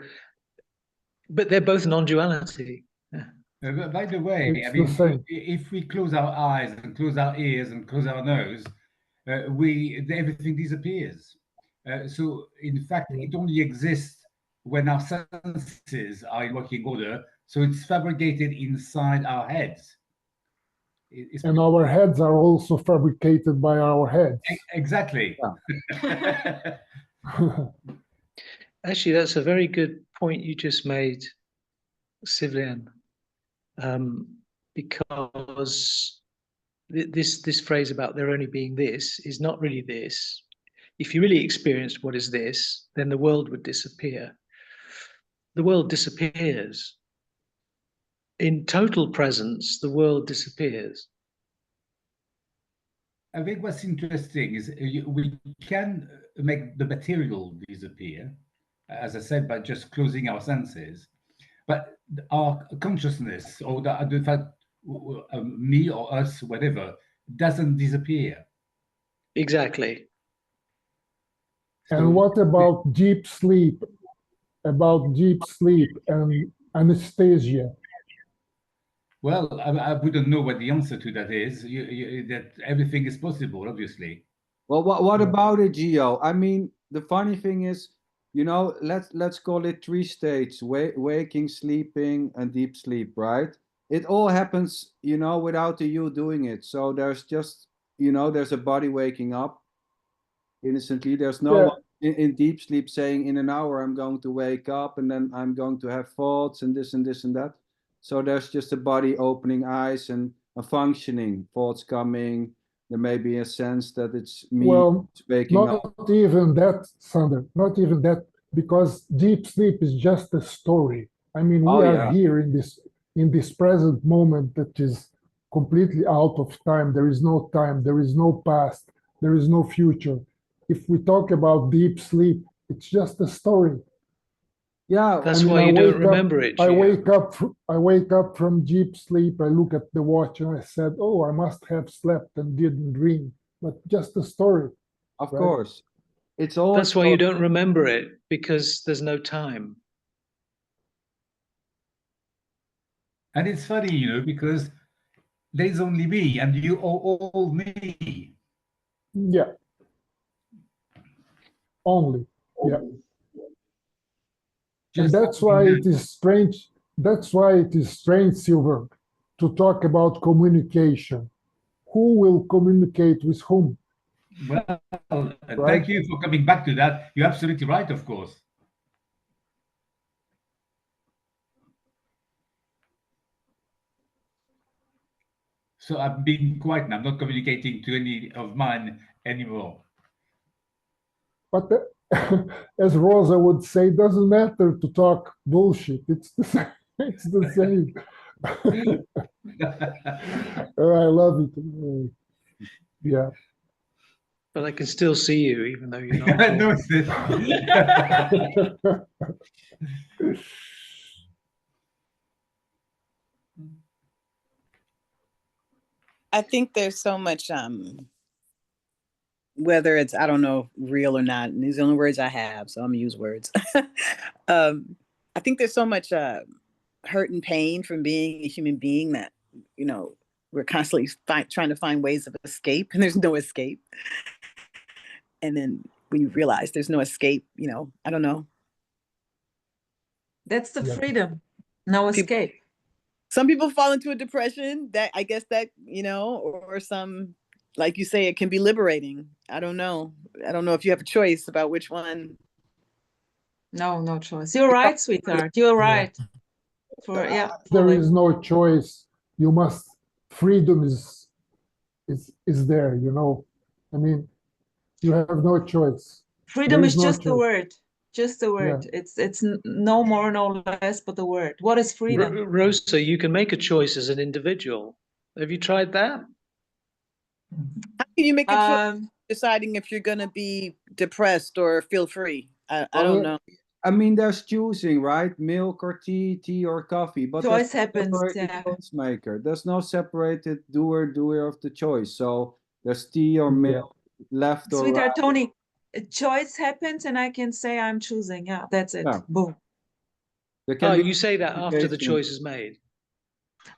[SPEAKER 4] but they're both non-duality. Yeah.
[SPEAKER 8] By the way,
[SPEAKER 6] It's
[SPEAKER 8] I
[SPEAKER 6] the
[SPEAKER 8] mean,
[SPEAKER 6] same.
[SPEAKER 8] if we close our eyes and close our ears and close our nose, everything disappears. So, in fact, it only exists when our senses are in working order. So it's fabricated inside our heads.
[SPEAKER 6] And our heads are also fabricated by our heads.
[SPEAKER 8] Exactly.
[SPEAKER 1] Yeah.
[SPEAKER 4] Actually, that's a very good point you just made, Sivlian, because this phrase about there only being this is not really this. If you really experienced what is this, then the world would disappear. The world disappears. In total presence, the world disappears.
[SPEAKER 8] I think what's interesting is we can make the material disappear, as I said, by just closing our senses. But our consciousness, or the fact, me or us, whatever, doesn't disappear.
[SPEAKER 4] Exactly.
[SPEAKER 6] And
[SPEAKER 8] So,
[SPEAKER 6] what about deep sleep? About deep sleep and anesthesia?
[SPEAKER 8] well, I wouldn't know what the answer to that is. That everything is possible, obviously.
[SPEAKER 1] Well, what about it, Gio? I mean, the funny thing is, you know, let's call it three states: waking, sleeping, and deep sleep, right? It all happens, you know, without the you doing it. So there's just, you know, there's a body waking up innocently. There's no
[SPEAKER 6] Yeah.
[SPEAKER 1] one in deep sleep saying, in an hour I'm going to wake up and then I'm going to have thoughts and this and this and that. So there's just a body opening eyes and a functioning, thoughts coming. There may be a sense that it's me
[SPEAKER 6] Well,
[SPEAKER 1] waking up.
[SPEAKER 6] not even that, Sander, not even that, because deep sleep is just a story. I mean, we
[SPEAKER 1] Oh,
[SPEAKER 6] are
[SPEAKER 1] yeah.
[SPEAKER 6] here in this present moment that is completely out of time. There is no time, there is no past, there is no future. If we talk about deep sleep, it's just a story.
[SPEAKER 1] Yeah,
[SPEAKER 4] That's why you don't remember it,
[SPEAKER 6] I
[SPEAKER 4] Gio.
[SPEAKER 6] wake up from deep sleep. I look at the watch and I said, "Oh, I must have slept and didn't dream." But just a story.
[SPEAKER 1] of
[SPEAKER 6] right?
[SPEAKER 1] course. It's all.
[SPEAKER 4] That's why you don't remember it, because there's no time.
[SPEAKER 8] And it's funny, you know, because there's only me and you are all me.
[SPEAKER 6] Yeah. Only. Yeah. And
[SPEAKER 8] Just
[SPEAKER 6] that's why it is strange. That's why it is strange, Silver, to talk about communication. Who will communicate with whom?
[SPEAKER 8] well,
[SPEAKER 6] Right?
[SPEAKER 8] thank you for coming back to that. You're absolutely right, of course. So I'm being quiet now. I'm not communicating to any of mine anymore.
[SPEAKER 6] But as Rosa would say, it doesn't matter to talk bullshit. It's the same. It's the same. I love it. Yeah.
[SPEAKER 4] But I can still see you, even though you're not.
[SPEAKER 8] No,
[SPEAKER 9] I think there's so much, whether it's, I don't know, real or not, and these are the only words I have, so I'm gonna use words. I think there's so much hurt and pain from being a human being that, you know, we're constantly trying to find ways of escape, and there's no escape. And then when you realize there's no escape, you know, I don't know.
[SPEAKER 5] That's the
[SPEAKER 6] Yeah.
[SPEAKER 5] freedom. No
[SPEAKER 9] People,
[SPEAKER 5] escape.
[SPEAKER 9] some people fall into a depression that I guess that, you know, or some, like you say, it can be liberating. I don't know. I don't know if you have a choice about which one.
[SPEAKER 5] No choice. You're right, sweetheart. You're right.
[SPEAKER 6] There
[SPEAKER 5] fully.
[SPEAKER 6] is no choice. You must. Freedom is there. You know, I mean, you have no choice.
[SPEAKER 5] Freedom
[SPEAKER 6] There
[SPEAKER 5] is
[SPEAKER 6] no
[SPEAKER 5] just the
[SPEAKER 6] choice.
[SPEAKER 5] word. Just the word.
[SPEAKER 6] Yeah.
[SPEAKER 5] It's no more, no less, but the word. What is freedom?
[SPEAKER 4] Rosa, you can make a choice as an individual. Have you tried that?
[SPEAKER 9] How can you make a choice
[SPEAKER 5] Um,
[SPEAKER 9] deciding if you're going to be depressed or feel free? I
[SPEAKER 1] Well,
[SPEAKER 9] don't know.
[SPEAKER 1] I mean, there's choosing, right? Milk or tea or coffee, but there's
[SPEAKER 5] choice
[SPEAKER 1] no
[SPEAKER 5] happens.
[SPEAKER 1] separated
[SPEAKER 5] Yeah.
[SPEAKER 1] choice maker. There's no separated doer of the choice. So there's tea or milk, left or
[SPEAKER 5] Sweetheart
[SPEAKER 1] right.
[SPEAKER 5] Tony, a choice happens and I can say I'm choosing. Yeah, that's it.
[SPEAKER 1] Yeah.
[SPEAKER 5] Boom.
[SPEAKER 1] There can
[SPEAKER 4] Oh,
[SPEAKER 1] be
[SPEAKER 4] you say that after the
[SPEAKER 1] modification.
[SPEAKER 4] choice is made.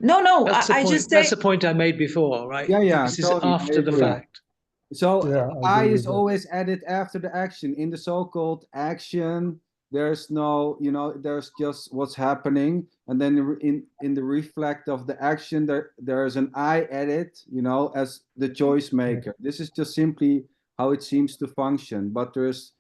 [SPEAKER 5] No,
[SPEAKER 4] That's the
[SPEAKER 5] I
[SPEAKER 4] point.
[SPEAKER 5] just say
[SPEAKER 4] That's the point I made before, right?
[SPEAKER 1] Yeah,
[SPEAKER 4] This is
[SPEAKER 1] totally. I
[SPEAKER 4] after the
[SPEAKER 1] agree.
[SPEAKER 4] fact.
[SPEAKER 1] So
[SPEAKER 6] Yeah,
[SPEAKER 1] I
[SPEAKER 6] agree
[SPEAKER 1] is
[SPEAKER 6] with that.
[SPEAKER 1] always added after the action. In the so-called action, there's no, there's just what's happening, and then in the reflect of the action, there's an I added, as the choice maker. This is just simply how it seems to function. But there's,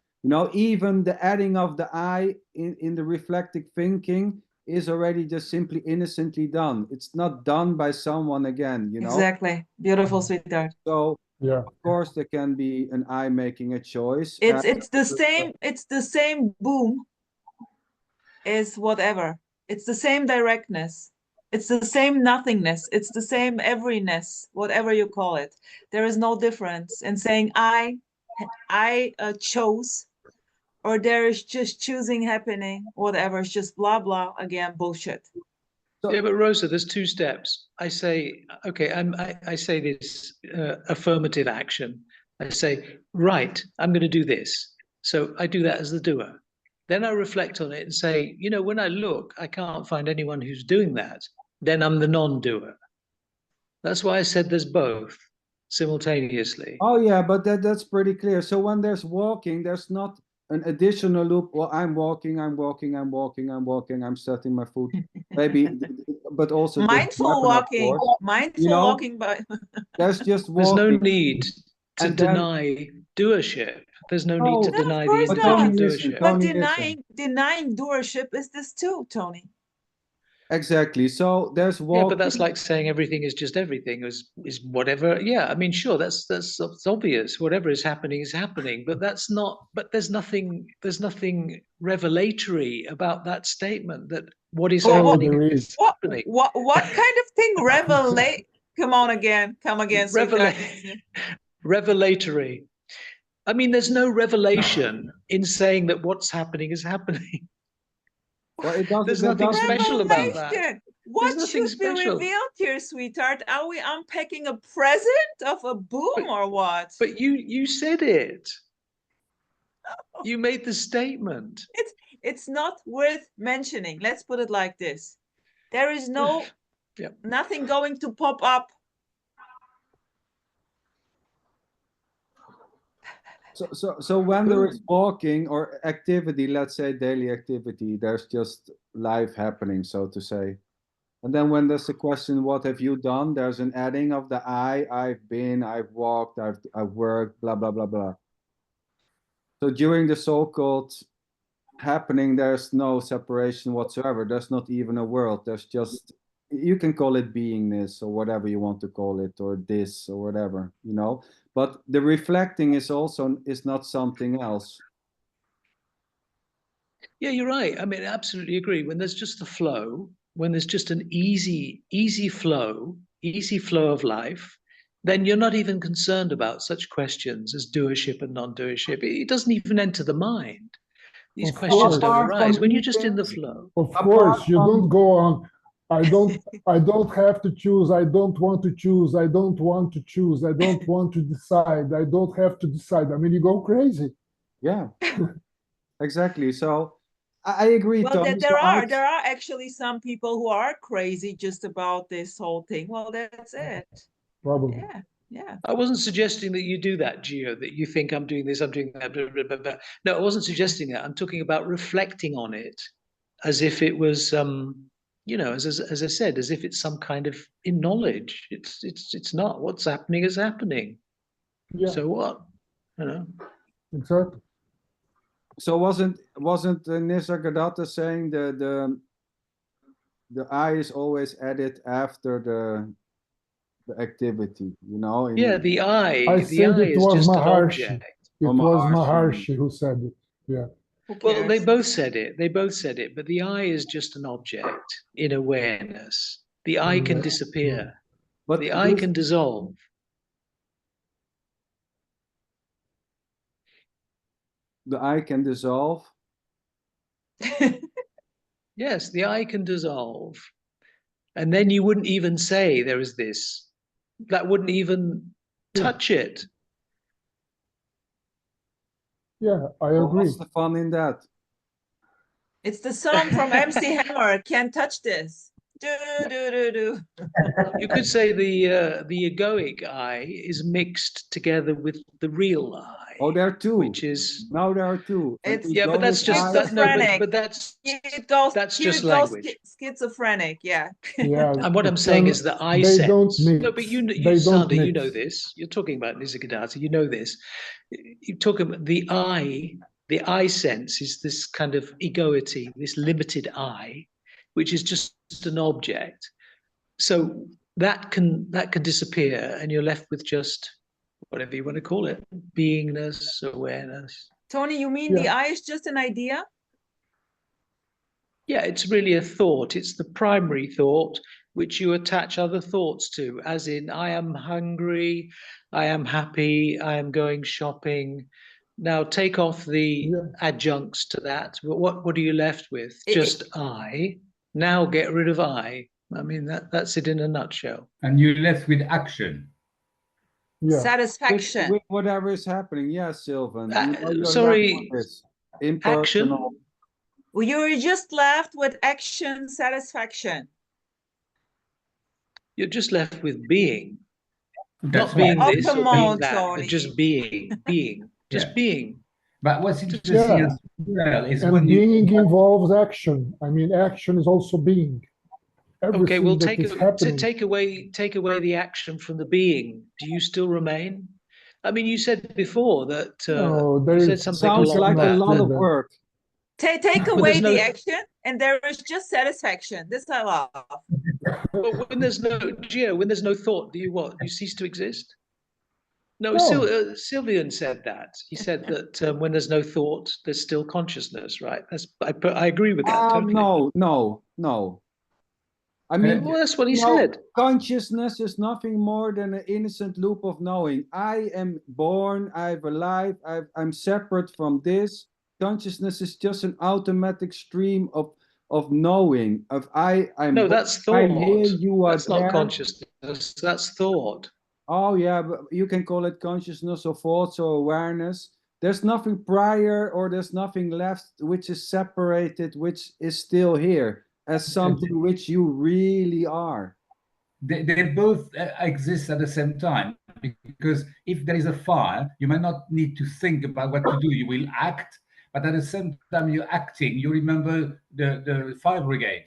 [SPEAKER 1] even the adding of the I in the reflective thinking is already just simply innocently done. It's not done by someone again,
[SPEAKER 5] exactly. Beautiful, sweetheart.
[SPEAKER 1] So
[SPEAKER 6] Yeah.
[SPEAKER 1] of course there can be an I making a choice.
[SPEAKER 5] It's the same boom as whatever. It's the same directness. It's the same nothingness. It's the same everyness, whatever you call it. There is no difference in saying I chose, or there is just choosing happening, whatever. It's just blah blah again, bullshit.
[SPEAKER 4] Yeah, but Rosa, there's two steps. I say, okay, I say this affirmative action. I say, right, I'm going to do this. So I do that as the doer. Then I reflect on it and say, when I look, I can't find anyone who's doing that. Then I'm the non-doer. That's why I said there's both simultaneously.
[SPEAKER 1] Oh yeah, but that's pretty clear. So when there's walking, there's not an additional loop. Well, I'm walking, I'm setting my foot. Maybe, but also just
[SPEAKER 5] Mindful
[SPEAKER 1] weapon, of
[SPEAKER 5] walking.
[SPEAKER 1] course.
[SPEAKER 5] Mindful walking, but
[SPEAKER 1] There's just
[SPEAKER 4] There's no
[SPEAKER 1] walking.
[SPEAKER 4] need to
[SPEAKER 1] And then-
[SPEAKER 4] deny doership. There's no need to
[SPEAKER 5] No, of
[SPEAKER 4] deny the
[SPEAKER 5] course
[SPEAKER 1] But
[SPEAKER 4] individual
[SPEAKER 5] not.
[SPEAKER 4] doership.
[SPEAKER 5] But
[SPEAKER 1] Tony, listen.
[SPEAKER 5] denying doership is this too, Tony.
[SPEAKER 1] Exactly. So there's
[SPEAKER 4] Yeah,
[SPEAKER 1] walking.
[SPEAKER 4] but that's like saying everything is just everything is whatever. Yeah, I mean, sure, that's obvious. Whatever is happening. But that's not. But there's nothing revelatory about that statement. That what is happening
[SPEAKER 6] there is.
[SPEAKER 4] is happening.
[SPEAKER 5] What kind of thing revelate? Come again, sweetheart.
[SPEAKER 4] Revelatory. I mean, there's no revelation in saying that what's happening is happening.
[SPEAKER 1] Well, it doesn't.
[SPEAKER 4] There's
[SPEAKER 1] that
[SPEAKER 4] nothing
[SPEAKER 1] doesn't
[SPEAKER 4] special about that.
[SPEAKER 5] Revelation.
[SPEAKER 4] There's
[SPEAKER 5] What
[SPEAKER 4] nothing
[SPEAKER 5] should be
[SPEAKER 4] special.
[SPEAKER 5] revealed here, sweetheart? Are we unpacking a present of a boom or what?
[SPEAKER 4] But you said it. You made the statement.
[SPEAKER 5] It's not worth mentioning. Let's put it like this. There is nothing going to pop up.
[SPEAKER 1] So when there is walking or activity, let's say daily activity, there's just life happening, so to say. And then when there's a question, what have you done? There's an adding of the I've been, I've walked, I've worked, blah, blah, blah, blah. So during the so-called happening, there's no separation whatsoever. There's not even a world. There's just, you can call it beingness or whatever you want to call it, or this or whatever, But the reflecting is not something else.
[SPEAKER 4] Yeah, you're right. I mean, I absolutely agree. When there's just the flow, when there's just an easy flow of life, then you're not even concerned about such questions as doership and non-doership. It doesn't even enter the mind. These questions don't arise when you're just in the flow.
[SPEAKER 6] Of course, you don't go on. I don't have to choose. I don't want to choose. I don't want to choose. I don't want to decide. I don't have to decide. I mean, you go crazy.
[SPEAKER 1] Yeah, exactly. So I agree,
[SPEAKER 5] Well,
[SPEAKER 1] Tom.
[SPEAKER 5] there are actually some people who are crazy just about this whole thing. Well, that's it.
[SPEAKER 6] Probably.
[SPEAKER 5] Yeah.
[SPEAKER 4] I wasn't suggesting that you do that, Gio, that you think I'm doing this, I'm doing that. Blah, blah, blah, blah. No, I wasn't suggesting that. I'm talking about reflecting on it as if it was you know, as I said, as if it's some kind of in knowledge. It's not. What's happening is happening.
[SPEAKER 6] Yeah,
[SPEAKER 4] So what? You know.
[SPEAKER 6] exactly.
[SPEAKER 1] So wasn't Nisargadatta saying the I is always added after the activity, you know?
[SPEAKER 4] Yeah, the
[SPEAKER 6] I
[SPEAKER 4] I
[SPEAKER 6] think it
[SPEAKER 4] is
[SPEAKER 6] was
[SPEAKER 4] just an
[SPEAKER 6] Maharshi.
[SPEAKER 4] object.
[SPEAKER 6] It
[SPEAKER 1] Oh,
[SPEAKER 6] was
[SPEAKER 1] Maharshi.
[SPEAKER 6] Maharshi who said it. Yeah.
[SPEAKER 5] Who
[SPEAKER 4] Well, they
[SPEAKER 5] cares?
[SPEAKER 4] both said it. They both said it. But the I is just an object in awareness. The I can disappear.
[SPEAKER 1] But
[SPEAKER 4] The I
[SPEAKER 1] this,
[SPEAKER 4] can dissolve.
[SPEAKER 1] the I can dissolve.
[SPEAKER 4] Yes, the I can dissolve. And then you wouldn't even say there is this. That wouldn't even touch it.
[SPEAKER 6] Yeah, I
[SPEAKER 1] Well,
[SPEAKER 6] agree.
[SPEAKER 1] what's the fun in that?
[SPEAKER 5] It's the song from MC Hammer. Can't touch this. Do do do do.
[SPEAKER 4] You could say the egoic I is mixed together with the real I.
[SPEAKER 1] Oh, there are two.
[SPEAKER 4] Which is
[SPEAKER 1] Now there are two.
[SPEAKER 5] It's
[SPEAKER 4] yeah, but that's just that. No, but that's
[SPEAKER 5] that's
[SPEAKER 4] just
[SPEAKER 5] goes
[SPEAKER 4] language.
[SPEAKER 5] schizophrenic. Yeah.
[SPEAKER 6] Yeah.
[SPEAKER 4] And what I'm saying is that I
[SPEAKER 6] they
[SPEAKER 4] sense.
[SPEAKER 6] don't mix.
[SPEAKER 4] No, but
[SPEAKER 6] They don't
[SPEAKER 4] Sander, you know
[SPEAKER 6] mix.
[SPEAKER 4] this. You're talking about Nisargadatta. You know this. You talk about the I. The I sense is this kind of egoity, this limited I, which is just an object. So that can disappear, and you're left with just whatever you want to call it, beingness, awareness.
[SPEAKER 5] Tony, you mean the I is just an idea?
[SPEAKER 4] Yeah, it's really a thought. It's the primary thought which you attach other thoughts to, as in, I am hungry, I am happy, I am going shopping. Now take off the adjuncts to that. What are you left with? Just I. Now get rid of I. I mean, that's it in a nutshell.
[SPEAKER 8] And you're left with action.
[SPEAKER 6] Yeah.
[SPEAKER 5] Satisfaction.
[SPEAKER 1] With whatever is happening. Yes, Sylvan. You're
[SPEAKER 4] sorry,
[SPEAKER 1] left with this impersonal.
[SPEAKER 5] Well, you're just left with action satisfaction.
[SPEAKER 4] You're just left with being.
[SPEAKER 8] That's
[SPEAKER 4] Not being
[SPEAKER 8] right.
[SPEAKER 4] this
[SPEAKER 5] Oh, come
[SPEAKER 4] or being
[SPEAKER 5] on,
[SPEAKER 4] that,
[SPEAKER 5] Tony.
[SPEAKER 4] but just being, just being.
[SPEAKER 8] But what's interesting as well is
[SPEAKER 6] and
[SPEAKER 8] when
[SPEAKER 6] being involves action. I mean, action is also being. Everything
[SPEAKER 4] Okay, well,
[SPEAKER 6] that is happening.
[SPEAKER 4] take away the action from the being. Do you still remain? I mean, you said before that
[SPEAKER 6] No, there
[SPEAKER 4] you said
[SPEAKER 6] is
[SPEAKER 4] something
[SPEAKER 1] Sounds like a lot of
[SPEAKER 6] that.
[SPEAKER 1] work.
[SPEAKER 5] Take away the action, and there is just satisfaction. This I love.
[SPEAKER 4] But when there's no Gio, when there's no thought, do you what? You cease to exist? No,
[SPEAKER 6] No.
[SPEAKER 4] Sylvian said that. He said that when there's no thought, there's still consciousness, right? I agree with that totally.
[SPEAKER 1] No. I mean,
[SPEAKER 4] well, that's what he said.
[SPEAKER 1] Consciousness is nothing more than an innocent loop of knowing. I am born, I'm alive, I'm separate from this. Consciousness is just an automatic stream of knowing. I'm
[SPEAKER 4] No, that's thought.
[SPEAKER 1] I'm here, you are
[SPEAKER 4] that's
[SPEAKER 1] there.
[SPEAKER 4] not consciousness. That's thought.
[SPEAKER 1] Oh yeah, but you can call it consciousness or thoughts or awareness. There's nothing prior or there's nothing left which is separated, which is still here as something which you really are.
[SPEAKER 8] They both exist at the same time, because if there is a fire, you might not need to think about what to do. You will act, but at the same time you're acting, you remember the fire brigade.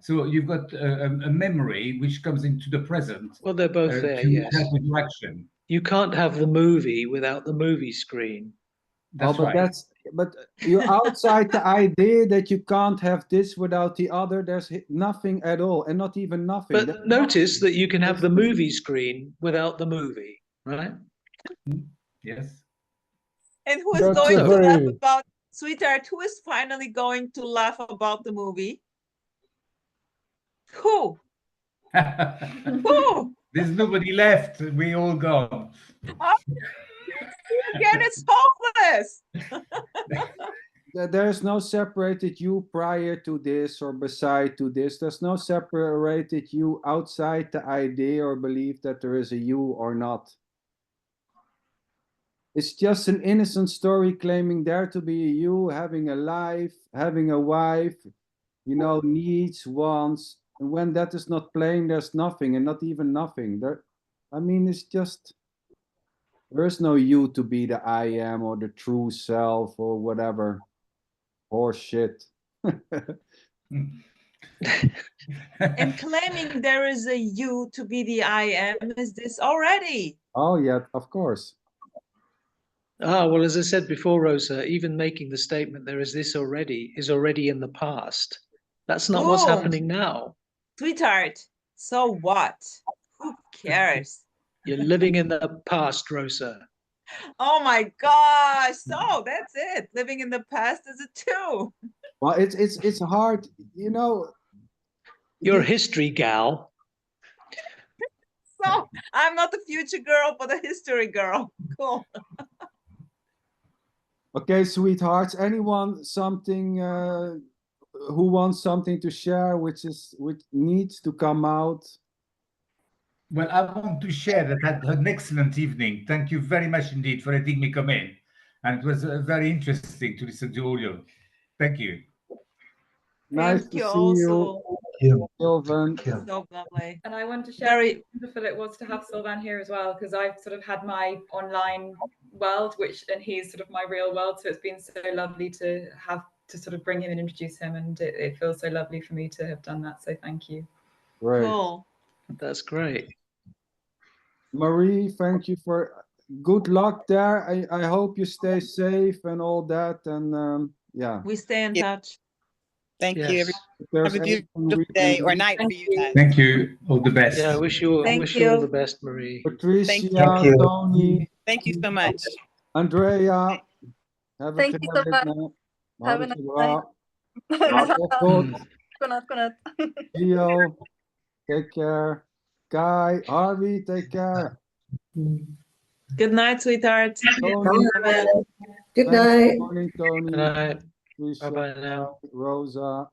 [SPEAKER 8] So you've got a memory which comes into the present.
[SPEAKER 4] Well, they're both there,
[SPEAKER 8] to
[SPEAKER 4] yes.
[SPEAKER 8] help with your action.
[SPEAKER 4] You can't have the movie without the movie screen.
[SPEAKER 8] That's
[SPEAKER 1] right. But you're outside the idea that you can't have this without the other. There's nothing at all, and not even nothing.
[SPEAKER 4] But notice that you can have the movie screen without the movie, right?
[SPEAKER 8] Yes.
[SPEAKER 5] And who is going to laugh about, sweetheart, who is finally going to laugh about the movie? Who? Who?
[SPEAKER 8] There's nobody left. We all gone.
[SPEAKER 5] Again, it's hopeless.
[SPEAKER 1] There's no separated you prior to this or beside to this. There's no separated you outside the idea or belief that there is a you or not. It's just an innocent story claiming there to be a you, having a life, having a wife, needs, wants. And when that is not playing, there's nothing, and not even nothing. It's just, there is no you to be the I am or the true self or whatever. Horse shit.
[SPEAKER 5] And claiming there is a you to be the I am is this already.
[SPEAKER 1] Oh, yeah, of course.
[SPEAKER 4] Ah, well, as I said before, Rosa, even making the statement there is this already is already in the past. That's not what's
[SPEAKER 5] Boom.
[SPEAKER 4] happening now.
[SPEAKER 5] Sweetheart, so what? Who cares?
[SPEAKER 4] You're living in the past, Rosa.
[SPEAKER 5] Oh my gosh. So that's it. Living in the past is a two.
[SPEAKER 1] Well, it's hard, you know.
[SPEAKER 4] You're a history gal.
[SPEAKER 5] So I'm not a future girl, but a history girl. Cool.
[SPEAKER 1] Okay, sweethearts. Anyone something who wants something to share, which needs to come out?
[SPEAKER 8] Well, I want to share that I had an excellent evening. Thank you very much indeed for letting me come in. And it was very interesting to listen to all of you. Thank you.
[SPEAKER 1] Nice
[SPEAKER 5] Thank
[SPEAKER 1] to
[SPEAKER 5] you
[SPEAKER 1] see
[SPEAKER 5] also.
[SPEAKER 1] you, Sylvan.
[SPEAKER 5] So lovely.
[SPEAKER 2] And I want to share
[SPEAKER 5] Very
[SPEAKER 2] how wonderful it was to have Sylvan here as well, because I've sort of had my online world, and he's sort of my real world. So it's been so lovely to have to sort of bring him and introduce him, and it feels so lovely for me to have done that. So thank you.
[SPEAKER 1] Great.
[SPEAKER 5] cool.
[SPEAKER 4] That's great.
[SPEAKER 1] Marie, thank you for good luck there. I hope you stay safe and all that. And yeah.
[SPEAKER 5] We stay in
[SPEAKER 9] Yeah.
[SPEAKER 5] touch.
[SPEAKER 9] Thank you,
[SPEAKER 4] Yes.
[SPEAKER 9] everyone.
[SPEAKER 1] If there's
[SPEAKER 9] Have a
[SPEAKER 1] anything
[SPEAKER 9] beautiful
[SPEAKER 1] we
[SPEAKER 9] day
[SPEAKER 1] can
[SPEAKER 9] or
[SPEAKER 1] do-
[SPEAKER 9] night for you guys.
[SPEAKER 8] Thank you. All the best.
[SPEAKER 4] Yeah, I wish you
[SPEAKER 3] Thank
[SPEAKER 4] all
[SPEAKER 3] you.
[SPEAKER 4] the best, Marie.
[SPEAKER 1] Patricia,
[SPEAKER 9] Thank
[SPEAKER 10] you.
[SPEAKER 1] Tony,
[SPEAKER 9] Thank you so much.
[SPEAKER 1] Andrea. Have
[SPEAKER 3] Thank you so much. Have a nice night.
[SPEAKER 1] Good.
[SPEAKER 3] Godnatt.
[SPEAKER 1] Gio, take care. Guy, Harvey, take care.
[SPEAKER 5] Good night, sweetheart.
[SPEAKER 1] Tony,
[SPEAKER 11] Good
[SPEAKER 1] thanks
[SPEAKER 11] night.
[SPEAKER 1] for joining, Tony.
[SPEAKER 4] Good night.
[SPEAKER 1] Patricia,
[SPEAKER 4] Bye-bye now.
[SPEAKER 1] Rosa.